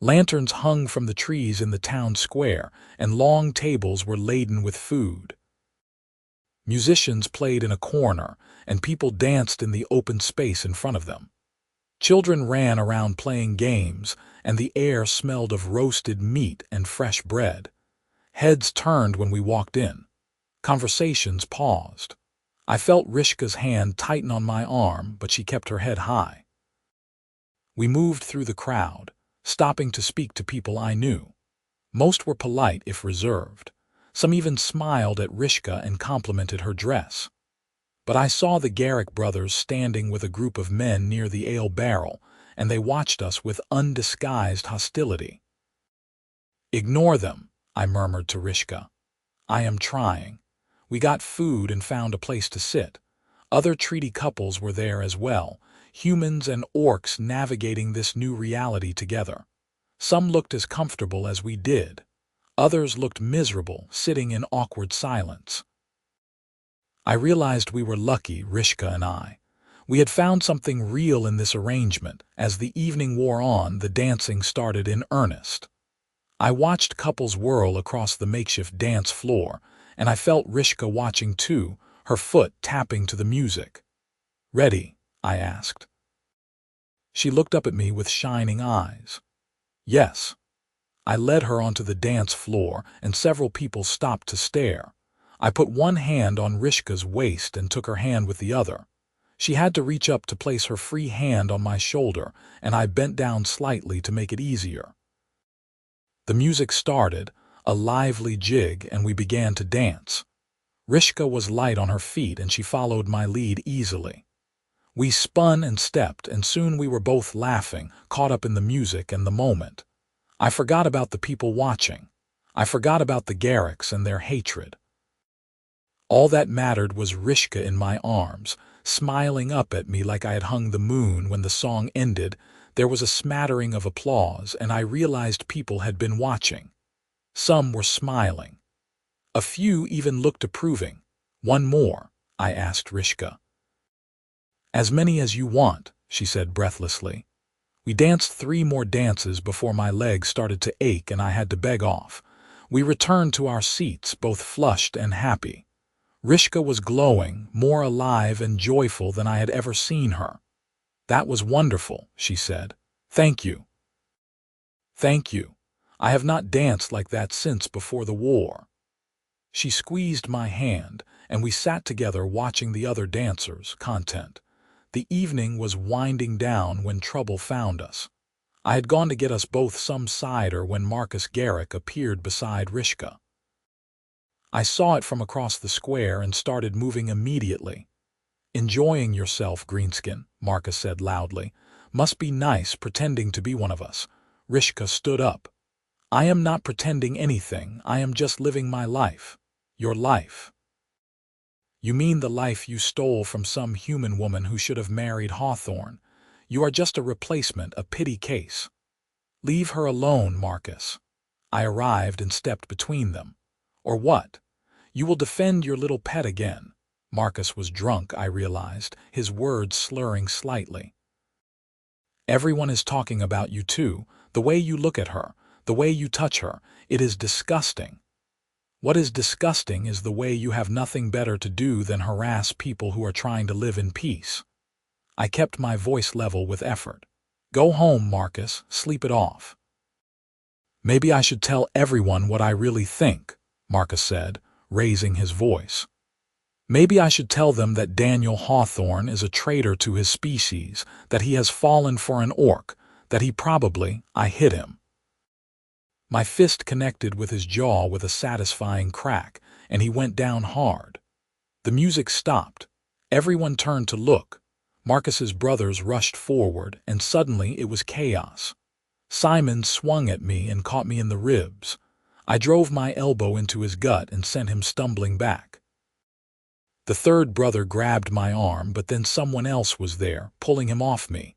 Lanterns hung from the trees in the town square, and long tables were laden with food. Musicians played in a corner, and people danced in the open space in front of them. Children ran around playing games, and the air smelled of roasted meat and fresh bread. Heads turned when we walked in. Conversations paused. I felt Rishka's hand tighten on my arm, but she kept her head high. We moved through the crowd, stopping to speak to people I knew. Most were polite if reserved. Some even smiled at Rishka and complimented her dress. But I saw the Garrick brothers standing with a group of men near the ale barrel, and they watched us with undisguised hostility. "Ignore them," I murmured to Rishka. "I am trying." We got food and found a place to sit. Other treaty couples were there as well, humans and orcs navigating this new reality together. Some looked as comfortable as we did. Others looked miserable, sitting in awkward silence. I realized we were lucky, Rishka and I. We had found something real in this arrangement. As the evening wore on, the dancing started in earnest. I watched couples whirl across the makeshift dance floor, and I felt Rishka watching too, her foot tapping to the music. "Ready?" I asked. She looked up at me with shining eyes. "Yes." I led her onto the dance floor, and several people stopped to stare. I put one hand on Rishka's waist and took her hand with the other. She had to reach up to place her free hand on my shoulder, and I bent down slightly to make it easier. The music started, a lively jig, and we began to dance. Rishka was light on her feet, and she followed my lead easily. We spun and stepped, and soon we were both laughing, caught up in the music and the moment. I forgot about the people watching. I forgot about the Garricks and their hatred. All that mattered was Rishka in my arms, smiling up at me like I had hung the moon. When the song ended, there was a smattering of applause, and I realized people had been watching. Some were smiling. A few even looked approving. "One more?" I asked Rishka. "As many as you want," she said breathlessly. We danced 3 more dances before my legs started to ache and I had to beg off. We returned to our seats, both flushed and happy. Rishka was glowing, more alive and joyful than I had ever seen her. "That was wonderful," she said. "Thank you." "Thank you. I have not danced like that since before the war." She squeezed my hand, and we sat together watching the other dancers, content. The evening was winding down when trouble found us. I had gone to get us both some cider when Marcus Garrick appeared beside Rishka. I saw it from across the square and started moving immediately. "Enjoying yourself, Greenskin," Marcus said loudly. "Must be nice pretending to be one of us." Rishka stood up. "I am not pretending anything. I am just living my life. Your life." "You mean the life you stole from some human woman who should have married Hawthorne. You are just a replacement, a pity case." "Leave her alone, Marcus." I arrived and stepped between them. "Or what? You will defend your little pet again." Marcus was drunk, I realized, his words slurring slightly. "Everyone is talking about you too, the way you look at her, the way you touch her. It is disgusting." "What is disgusting is the way you have nothing better to do than harass people who are trying to live in peace." I kept my voice level with effort. "Go home, Marcus, sleep it off." "Maybe I should tell everyone what I really think," Marcus said, raising his voice. "Maybe I should tell them that Daniel Hawthorne is a traitor to his species, that he has fallen for an orc, that I hit him." My fist connected with his jaw with a satisfying crack, and he went down hard. The music stopped. Everyone turned to look. Marcus's brothers rushed forward, and suddenly it was chaos. Simon swung at me and caught me in the ribs. I drove my elbow into his gut and sent him stumbling back. The third brother grabbed my arm, but then someone else was there, pulling him off me.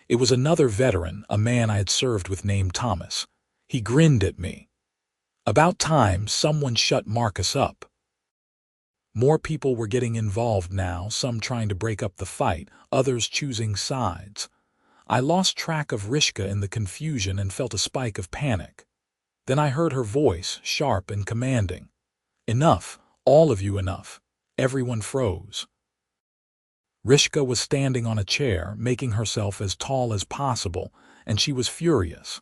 It was another veteran, a man I had served with named Thomas. He grinned at me. About time someone shut Marcus up. More people were getting involved now, some trying to break up the fight, others choosing sides. I lost track of Rishka in the confusion and felt a spike of panic. Then I heard her voice, sharp and commanding. "Enough, all of you, enough." Everyone froze. Rishka was standing on a chair, making herself as tall as possible, and she was furious.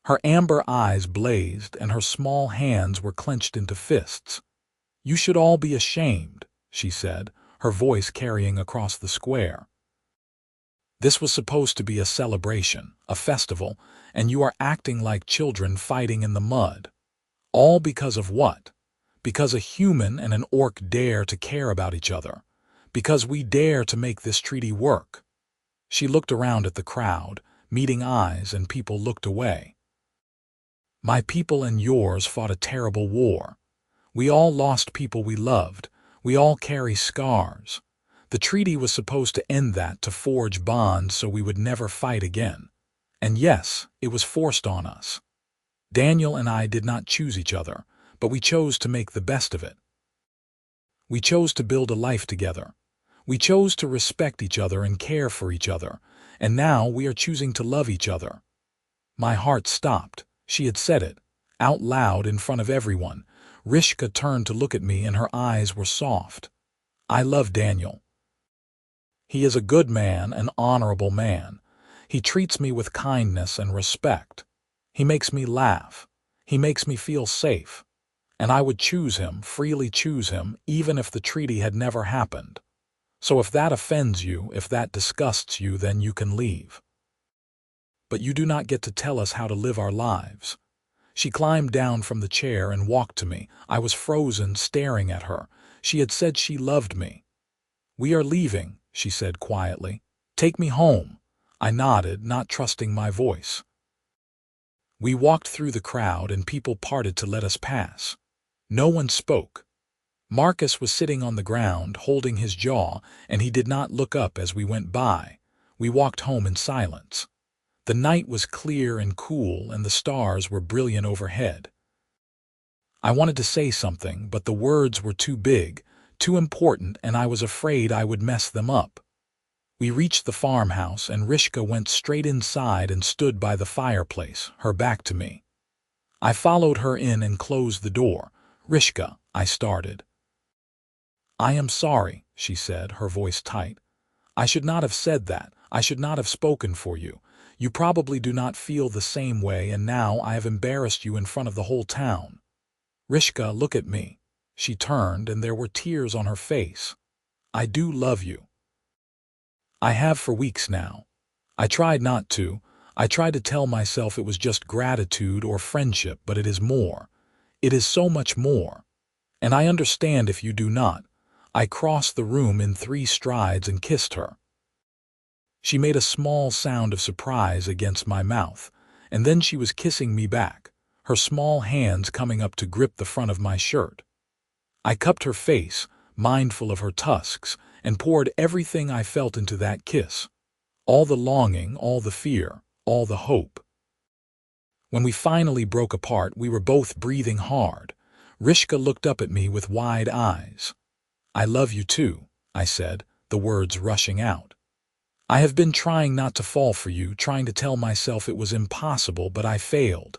Her amber eyes blazed and her small hands were clenched into fists. "You should all be ashamed," she said, her voice carrying across the square. "This was supposed to be a celebration, a festival, and you are acting like children fighting in the mud. All because of what? Because a human and an orc dare to care about each other. Because we dare to make this treaty work." She looked around at the crowd, meeting eyes, and people looked away. "My people and yours fought a terrible war. We all lost people we loved. We all carry scars. The treaty was supposed to end that, to forge bonds so we would never fight again. And yes, it was forced on us. Daniel and I did not choose each other, but we chose to make the best of it. We chose to build a life together. We chose to respect each other and care for each other, and now we are choosing to love each other." My heart stopped. She had said it, out loud in front of everyone. Rishka turned to look at me and her eyes were soft. "I love Daniel. He is a good man, an honorable man. He treats me with kindness and respect. He makes me laugh. He makes me feel safe. And I would choose him, freely choose him, even if the treaty had never happened. So if that offends you, if that disgusts you, then you can leave. But you do not get to tell us how to live our lives." She climbed down from the chair and walked to me. I was frozen, staring at her. She had said she loved me. "We are leaving," she said quietly. Take me home. I nodded, not trusting my voice. We walked through the crowd and people parted to let us pass. No one spoke. Marcus was sitting on the ground, holding his jaw, and he did not look up as we went by. We walked home in silence. The night was clear and cool, and the stars were brilliant overhead. I wanted to say something, but the words were too big, too important, and I was afraid I would mess them up. We reached the farmhouse, and Rishka went straight inside and stood by the fireplace, her back to me. I followed her in and closed the door. Rishka, I started. I am sorry, she said, her voice tight. I should not have said that. I should not have spoken for you. You probably do not feel the same way, and now I have embarrassed you in front of the whole town. Rishka, look at me. She turned, and there were tears on her face. I do love you. I have for weeks now. I tried not to. I tried to tell myself it was just gratitude or friendship, but it is more. It is so much more. And I understand if you do not. I crossed the room in 3 strides and kissed her. She made a small sound of surprise against my mouth, and then she was kissing me back, her small hands coming up to grip the front of my shirt. I cupped her face, mindful of her tusks, and poured everything I felt into that kiss. All the longing, all the fear, all the hope. When we finally broke apart, we were both breathing hard. Rishka looked up at me with wide eyes. I love you too, I said, the words rushing out. I have been trying not to fall for you, trying to tell myself it was impossible, but I failed.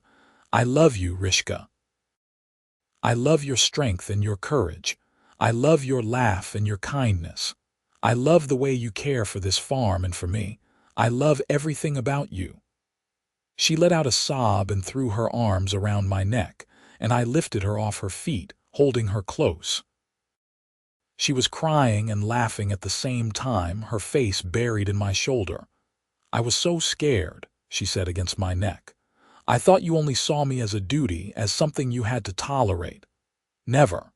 I love you, Rishka. I love your strength and your courage. I love your laugh and your kindness. I love the way you care for this farm and for me. I love everything about you. She let out a sob and threw her arms around my neck, and I lifted her off her feet, holding her close. She was crying and laughing at the same time, her face buried in my shoulder. I was so scared, she said against my neck. I thought you only saw me as a duty, as something you had to tolerate. Never.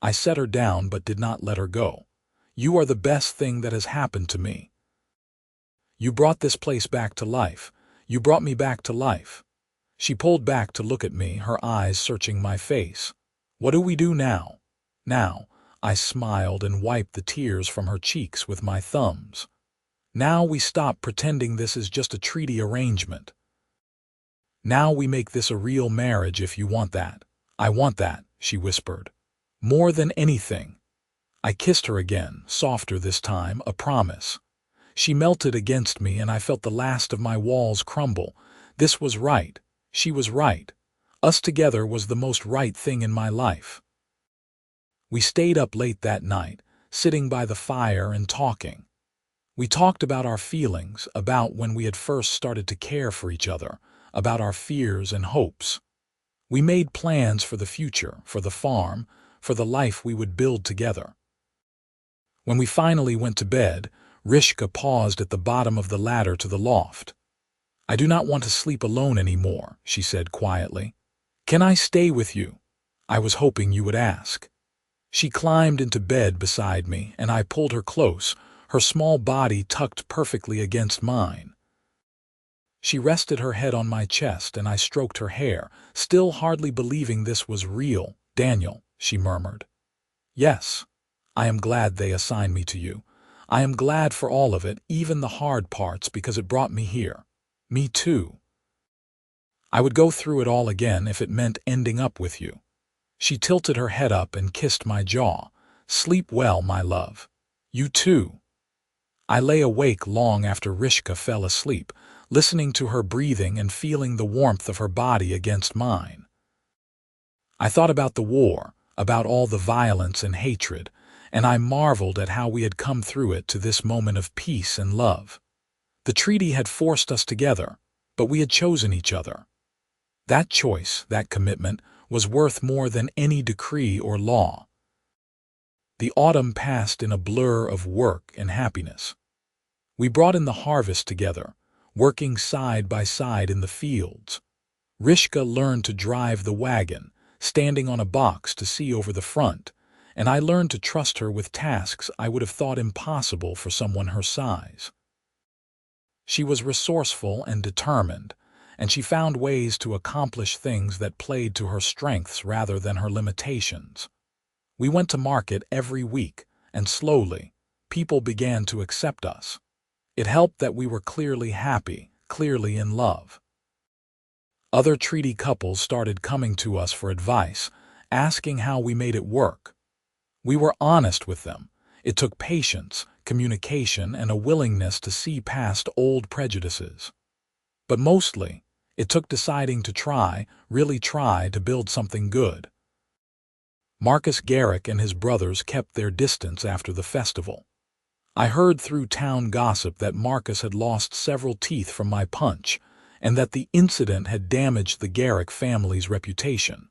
I set her down but did not let her go. You are the best thing that has happened to me. You brought this place back to life. You brought me back to life. She pulled back to look at me, her eyes searching my face. What do we do now? Now, I smiled and wiped the tears from her cheeks with my thumbs. Now we stop pretending this is just a treaty arrangement. Now we make this a real marriage if you want that. I want that, she whispered. More than anything. I kissed her again, softer this time, a promise. She melted against me and I felt the last of my walls crumble. This was right. She was right. Us together was the most right thing in my life. We stayed up late that night, sitting by the fire and talking. We talked about our feelings, about when we had first started to care for each other, about our fears and hopes. We made plans for the future, for the farm, for the life we would build together. When we finally went to bed, Rishka paused at the bottom of the ladder to the loft. I do not want to sleep alone anymore, she said quietly. Can I stay with you? I was hoping you would ask. She climbed into bed beside me, and I pulled her close, her small body tucked perfectly against mine. She rested her head on my chest, and I stroked her hair, still hardly believing this was real. Daniel, she murmured. Yes. I am glad they assigned me to you. I am glad for all of it, even the hard parts, because it brought me here. Me too. I would go through it all again if it meant ending up with you. She tilted her head up and kissed my jaw. Sleep well, my love. You too. I lay awake long after Rishka fell asleep, listening to her breathing and feeling the warmth of her body against mine. I thought about the war, about all the violence and hatred, and I marveled at how we had come through it to this moment of peace and love. The treaty had forced us together, but we had chosen each other. That choice, that commitment, was worth more than any decree or law. The autumn passed in a blur of work and happiness. We brought in the harvest together, working side by side in the fields. Rishka learned to drive the wagon, standing on a box to see over the front, and I learned to trust her with tasks I would have thought impossible for someone her size. She was resourceful and determined, and she found ways to accomplish things that played to her strengths rather than her limitations. We went to market every week, and slowly, people began to accept us. It helped that we were clearly happy, clearly in love. Other treaty couples started coming to us for advice, asking how we made it work. We were honest with them. It took patience, communication, and a willingness to see past old prejudices. But mostly, it took deciding to try, really try to build something good. Marcus Garrick and his brothers kept their distance after the festival. I heard through town gossip that Marcus had lost several teeth from my punch, and that the incident had damaged the Garrick family's reputation.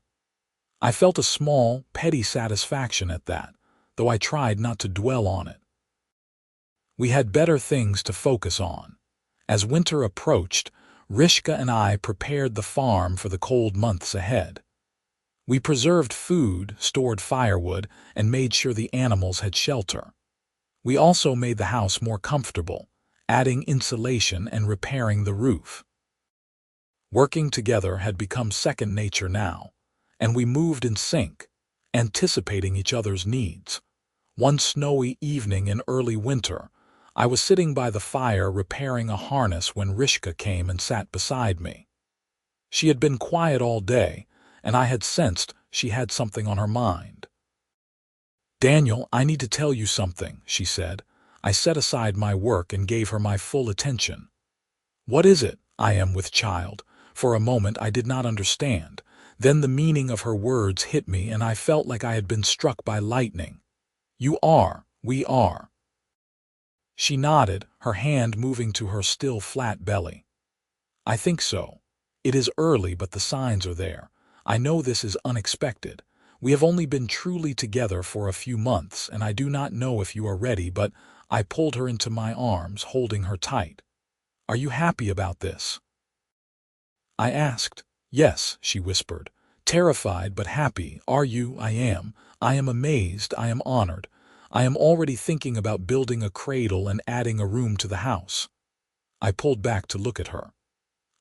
I felt a small, petty satisfaction at that, though I tried not to dwell on it. We had better things to focus on. As winter approached, Rishka and I prepared the farm for the cold months ahead. We preserved food, stored firewood, and made sure the animals had shelter. We also made the house more comfortable, adding insulation and repairing the roof. Working together had become second nature now, and we moved in sync, anticipating each other's needs. One snowy evening in early winter, I was sitting by the fire repairing a harness when Rishka came and sat beside me. She had been quiet all day, and I had sensed she had something on her mind. "Daniel, I need to tell you something," she said. I set aside my work and gave her my full attention. "What is it?" I am with child. For a moment I did not understand. Then the meaning of her words hit me and I felt like I had been struck by lightning. We are. She nodded, her hand moving to her still flat belly. "I think so. It is early, but the signs are there. I know this is unexpected. We have only been truly together for a few months, and I do not know if you are ready, but—" I pulled her into my arms, holding her tight. "Are you happy about this?" I asked. "Yes," she whispered. "Terrified but happy. Are you?" "I am. I am amazed. I am honored. I am already thinking about building a cradle and adding a room to the house." I pulled back to look at her.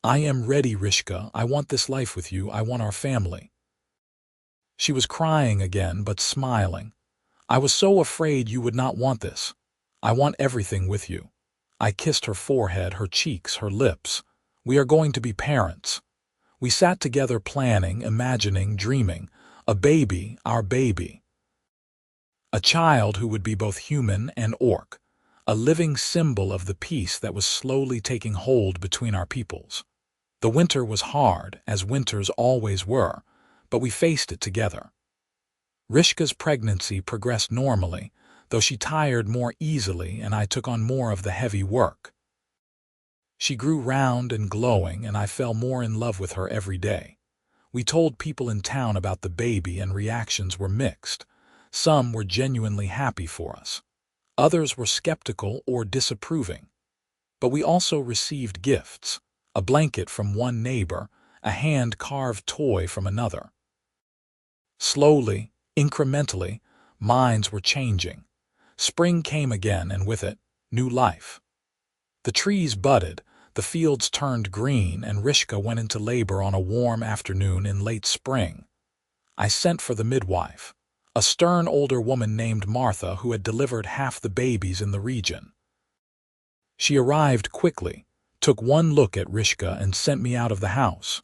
"I am ready, Rishka. I want this life with you. I want our family." She was crying again, but smiling. "I was so afraid you would not want this. I want everything with you." I kissed her forehead, her cheeks, her lips. "We are going to be parents." We sat together planning, imagining, dreaming. A baby, our baby. A child who would be both human and orc. A living symbol of the peace that was slowly taking hold between our peoples. The winter was hard, as winters always were, but we faced it together. Rishka's pregnancy progressed normally, though she tired more easily and I took on more of the heavy work. She grew round and glowing, and I fell more in love with her every day. We told people in town about the baby, and reactions were mixed. Some were genuinely happy for us. Others were skeptical or disapproving. But we also received gifts: a blanket from one neighbor, a hand-carved toy from another. Slowly, incrementally, minds were changing. Spring came again, and with it, new life. The trees budded, the fields turned green, and Rishka went into labor on a warm afternoon in late spring. I sent for the midwife, a stern older woman named Martha who had delivered half the babies in the region. She arrived quickly, took one look at Rishka and sent me out of the house.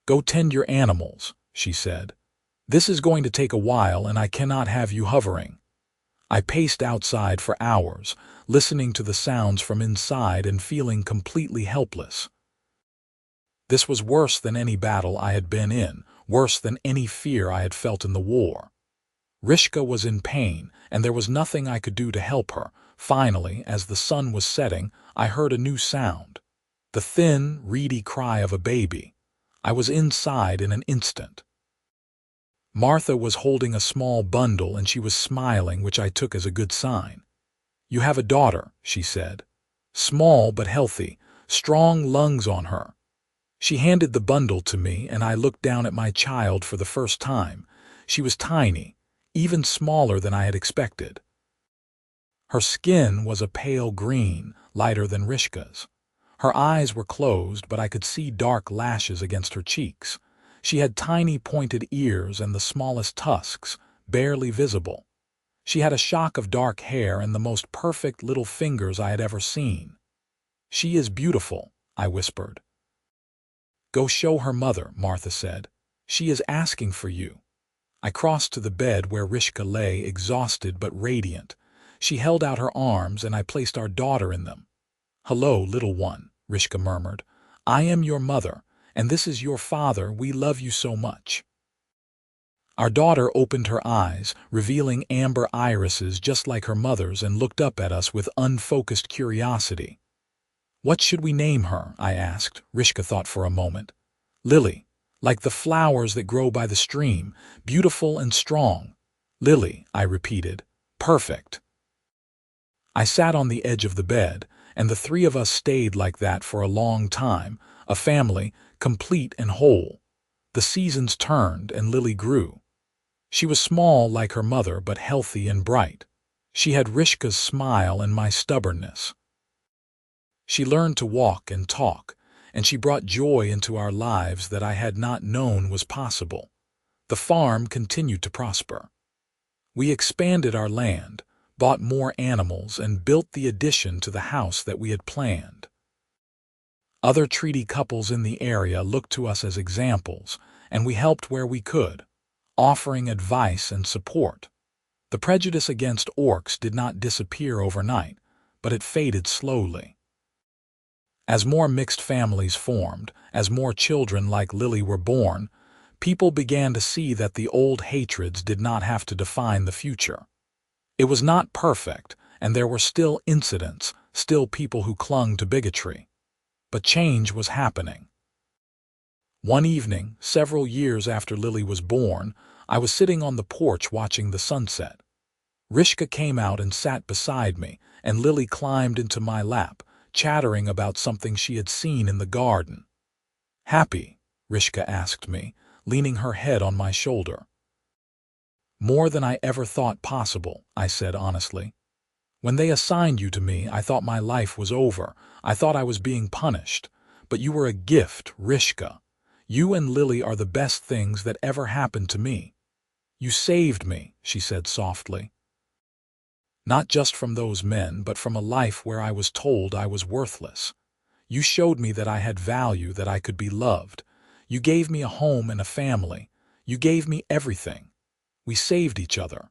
"Go tend your animals," she said. "This is going to take a while and I cannot have you hovering." I paced outside for hours, listening to the sounds from inside and feeling completely helpless. This was worse than any battle I had been in, worse than any fear I had felt in the war. Rishka was in pain, and there was nothing I could do to help her. Finally, as the sun was setting, I heard a new sound. The thin, reedy cry of a baby. I was inside in an instant. Martha was holding a small bundle and she was smiling, which I took as a good sign. "You have a daughter," she said. "Small but healthy, strong lungs on her." She handed the bundle to me and I looked down at my child for the first time. She was tiny, even smaller than I had expected. Her skin was a pale green, lighter than Rishka's. Her eyes were closed, but I could see dark lashes against her cheeks. She had tiny pointed ears and the smallest tusks, barely visible. She had a shock of dark hair and the most perfect little fingers I had ever seen. "She is beautiful," I whispered. "Go show her mother," Martha said. "She is asking for you." I crossed to the bed where Rishka lay, exhausted but radiant. She held out her arms, and I placed our daughter in them. "Hello, little one," Rishka murmured. "I am your mother, and this is your father. We love you so much." Our daughter opened her eyes, revealing amber irises just like her mother's, and looked up at us with unfocused curiosity. "What should we name her?" I asked. Rishka thought for a moment. "Lily, like the flowers that grow by the stream, beautiful and strong." "Lily," I repeated. "Perfect." I sat on the edge of the bed, and the three of us stayed like that for a long time, a family, complete and whole. The seasons turned, and Lily grew. She was small like her mother, but healthy and bright. She had Rishka's smile and my stubbornness. She learned to walk and talk, and she brought joy into our lives that I had not known was possible. The farm continued to prosper. We expanded our land, bought more animals, and built the addition to the house that we had planned. Other treaty couples in the area looked to us as examples, and we helped where we could, offering advice and support. The prejudice against orcs did not disappear overnight, but it faded slowly. As more mixed families formed, as more children like Lily were born, people began to see that the old hatreds did not have to define the future. It was not perfect, and there were still incidents, still people who clung to bigotry. But change was happening. One evening, several years after Lily was born, I was sitting on the porch watching the sunset. Rishka came out and sat beside me, and Lily climbed into my lap, chattering about something she had seen in the garden. "Happy?" Rishka asked me, leaning her head on my shoulder. "More than I ever thought possible," I said honestly. "When they assigned you to me, I thought my life was over. I thought I was being punished. But you were a gift, Rishka. You and Lily are the best things that ever happened to me. You saved me," she said softly. "Not just from those men, but from a life where I was told I was worthless. You showed me that I had value, that I could be loved. You gave me a home and a family. You gave me everything. We saved each other."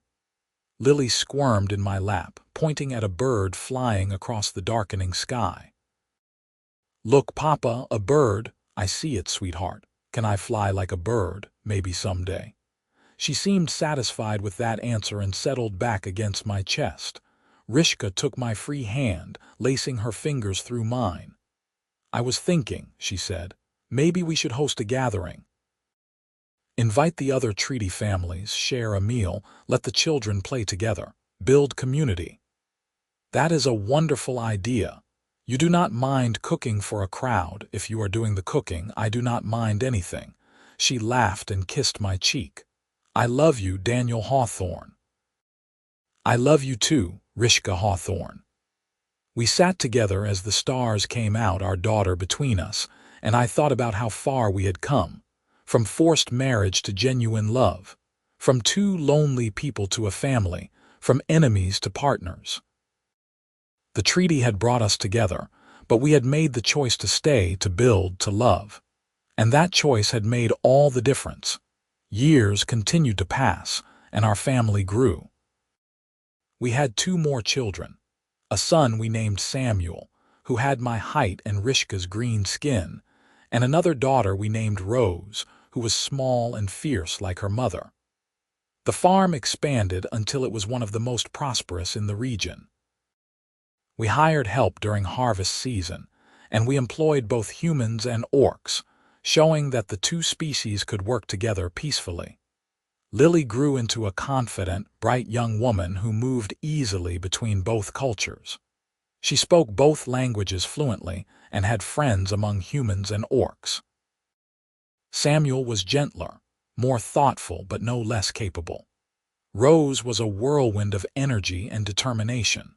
Lily squirmed in my lap, pointing at a bird flying across the darkening sky. "Look, Papa, a bird. I see it, sweetheart. Can I fly like a bird? Maybe someday." She seemed satisfied with that answer and settled back against my chest. Rishka took my free hand, lacing her fingers through mine. "I was thinking," she said, "maybe we should host a gathering. Invite the other treaty families, share a meal, let the children play together, build community." "That is a wonderful idea. You do not mind cooking for a crowd. If you are doing the cooking, I do not mind anything." She laughed and kissed my cheek. "I love you, Daniel Hawthorne." "I love you too, Rishka Hawthorne." We sat together as the stars came out, our daughter between us, and I thought about how far we had come. From forced marriage to genuine love. From two lonely people to a family. From enemies to partners. The treaty had brought us together, but we had made the choice to stay, to build, to love. And that choice had made all the difference. Years continued to pass, and our family grew. We had 2 more children. A son we named Samuel, who had my height and Rishka's green skin, and another daughter we named Rose, who was small and fierce like her mother. The farm expanded until it was one of the most prosperous in the region. We hired help during harvest season, and we employed both humans and orcs, showing that the 2 species could work together peacefully. Lily grew into a confident, bright young woman who moved easily between both cultures. She spoke both languages fluently and had friends among humans and orcs. Samuel was gentler, more thoughtful, but no less capable. Rose was a whirlwind of energy and determination.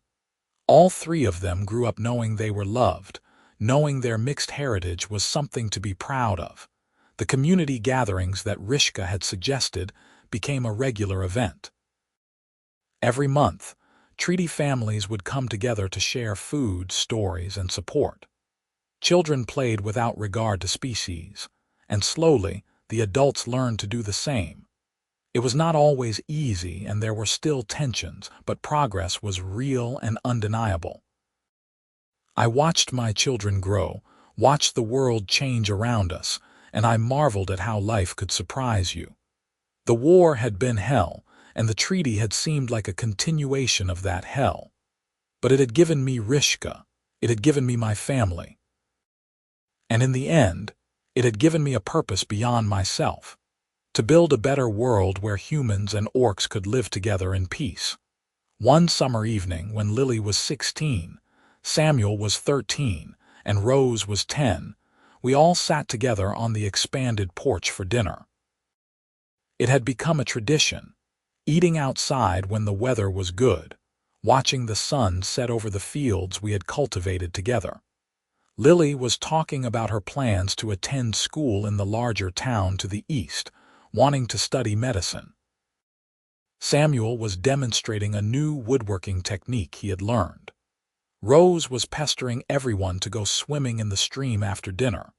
All three of them grew up knowing they were loved, knowing their mixed heritage was something to be proud of. The community gatherings that Rishka had suggested became a regular event. Every month, treaty families would come together to share food, stories, and support. Children played without regard to species, and slowly the adults learned to do the same. It was not always easy and there were still tensions, but progress was real and undeniable. I watched my children grow, watched the world change around us, and I marveled at how life could surprise you. The war had been hell, and the treaty had seemed like a continuation of that hell. But it had given me Rishka, it had given me my family. And in the end, it had given me a purpose beyond myself, to build a better world where humans and orcs could live together in peace. One summer evening when Lily was 16, Samuel was 13, and Rose was 10, we all sat together on the expanded porch for dinner. It had become a tradition, eating outside when the weather was good, watching the sun set over the fields we had cultivated together. Lily was talking about her plans to attend school in the larger town to the east, wanting to study medicine. Samuel was demonstrating a new woodworking technique he had learned. Rose was pestering everyone to go swimming in the stream after dinner.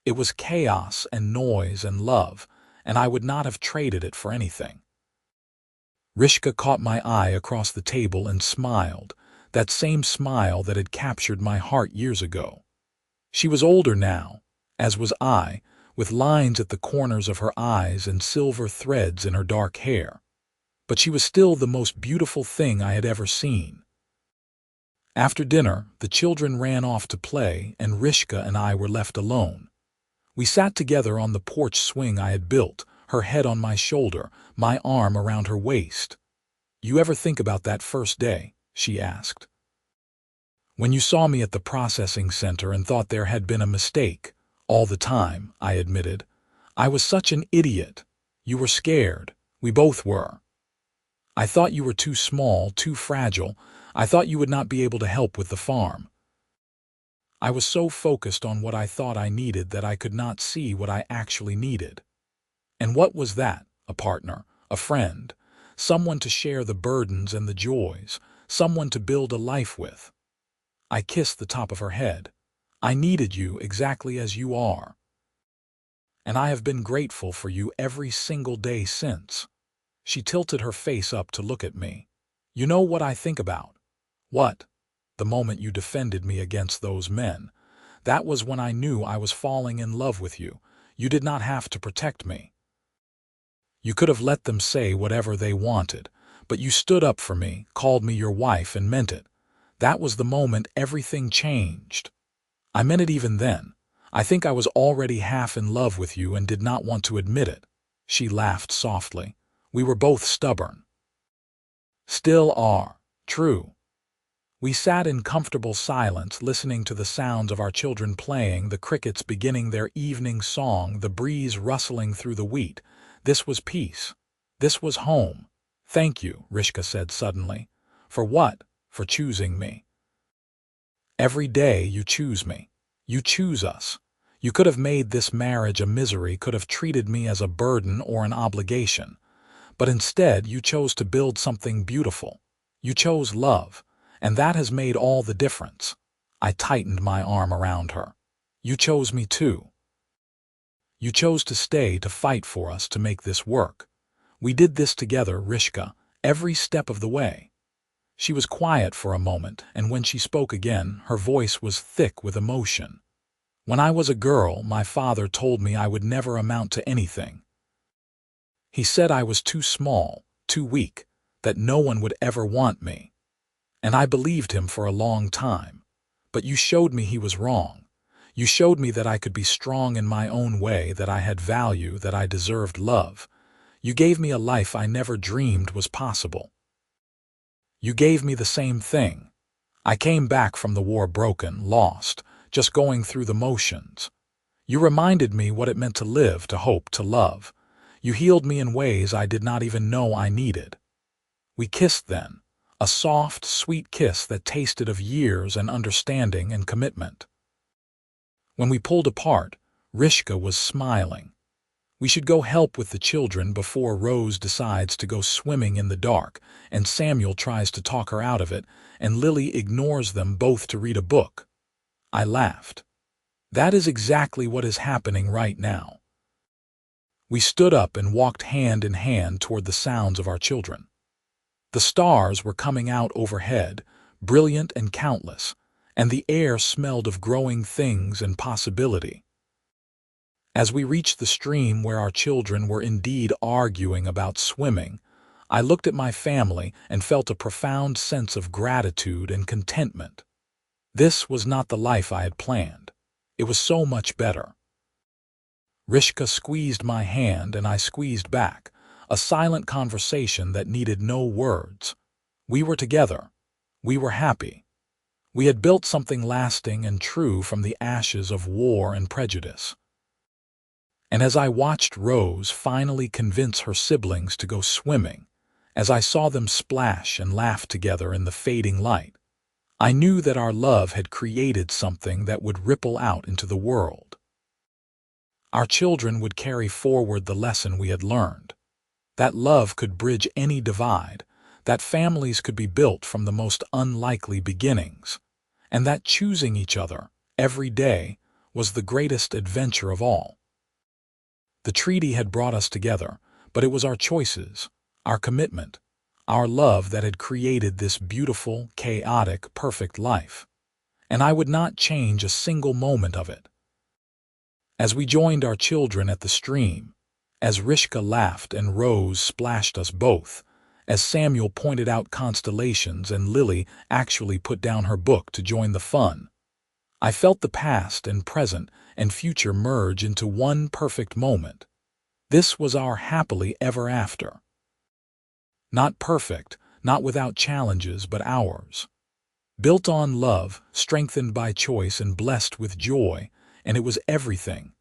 It was chaos and noise and love, and I would not have traded it for anything. Rishka caught my eye across the table and smiled, that same smile that had captured my heart years ago. She was older now, as was I, with lines at the corners of her eyes and silver threads in her dark hair. But she was still the most beautiful thing I had ever seen. After dinner, the children ran off to play, and Rishka and I were left alone. We sat together on the porch swing I had built, her head on my shoulder, my arm around her waist. "You ever think about that first day?" she asked. "When you saw me at the processing center and thought there had been a mistake." "All the time," I admitted. "I was such an idiot. You were scared. We both were. I thought you were too small, too fragile. I thought you would not be able to help with the farm. I was so focused on what I thought I needed that I could not see what I actually needed. And what was that? A partner, a friend, someone to share the burdens and the joys, someone to build a life with." I kissed the top of her head. "I needed you exactly as you are. And I have been grateful for you every single day since." She tilted her face up to look at me. "You know what I think about?" "What?" "The moment you defended me against those men. That was when I knew I was falling in love with you. You did not have to protect me. You could have let them say whatever they wanted, but you stood up for me, called me your wife, and meant it. That was the moment everything changed. I meant it even then. I think I was already half in love with you and did not want to admit it." She laughed softly. "We were both stubborn." "Still are. True." We sat in comfortable silence, listening to the sounds of our children playing, the crickets beginning their evening song, the breeze rustling through the wheat. This was peace. This was home. "Thank you," Rishka said suddenly. "For what?" "For choosing me. Every day you choose me. You choose us. You could have made this marriage a misery, could have treated me as a burden or an obligation. But instead you chose to build something beautiful. You chose love. And that has made all the difference." I tightened my arm around her. "You chose me too. You chose to stay, to fight for us, to make this work. We did this together, Rishka, every step of the way." She was quiet for a moment, and when she spoke again, her voice was thick with emotion. "When I was a girl, my father told me I would never amount to anything. He said I was too small, too weak, that no one would ever want me. And I believed him for a long time. But you showed me he was wrong. You showed me that I could be strong in my own way, that I had value, that I deserved love. You gave me a life I never dreamed was possible. You gave me the same thing. I came back from the war broken, lost, just going through the motions. You reminded me what it meant to live, to hope, to love. You healed me in ways I did not even know I needed. We kissed then, a soft, sweet kiss that tasted of years and understanding and commitment. When we pulled apart, Rishka was smiling. We should go help with the children before Rose decides to go swimming in the dark, and Samuel tries to talk her out of it, and Lily ignores them both to read a book. I laughed. That is exactly what is happening right now. We stood up and walked hand in hand toward the sounds of our children. The stars were coming out overhead, brilliant and countless, and the air smelled of growing things and possibility. As we reached the stream where our children were indeed arguing about swimming, I looked at my family and felt a profound sense of gratitude and contentment. This was not the life I had planned. It was so much better. Rishka squeezed my hand and I squeezed back, a silent conversation that needed no words. We were together. We were happy. We had built something lasting and true from the ashes of war and prejudice. And as I watched Rose finally convince her siblings to go swimming, as I saw them splash and laugh together in the fading light, I knew that our love had created something that would ripple out into the world. Our children would carry forward the lesson we had learned, that love could bridge any divide, that families could be built from the most unlikely beginnings, and that choosing each other every day was the greatest adventure of all. The treaty had brought us together, but it was our choices, our commitment, our love that had created this beautiful, chaotic, perfect life. And I would not change a single moment of it. As we joined our children at the stream, as Rishka laughed and Rose splashed us both, as Samuel pointed out constellations and Lily actually put down her book to join the fun, I felt the past and present and future merge into one perfect moment. This was our happily ever after. Not perfect, not without challenges, but ours. Built on love, strengthened by choice and blessed with joy, and it was everything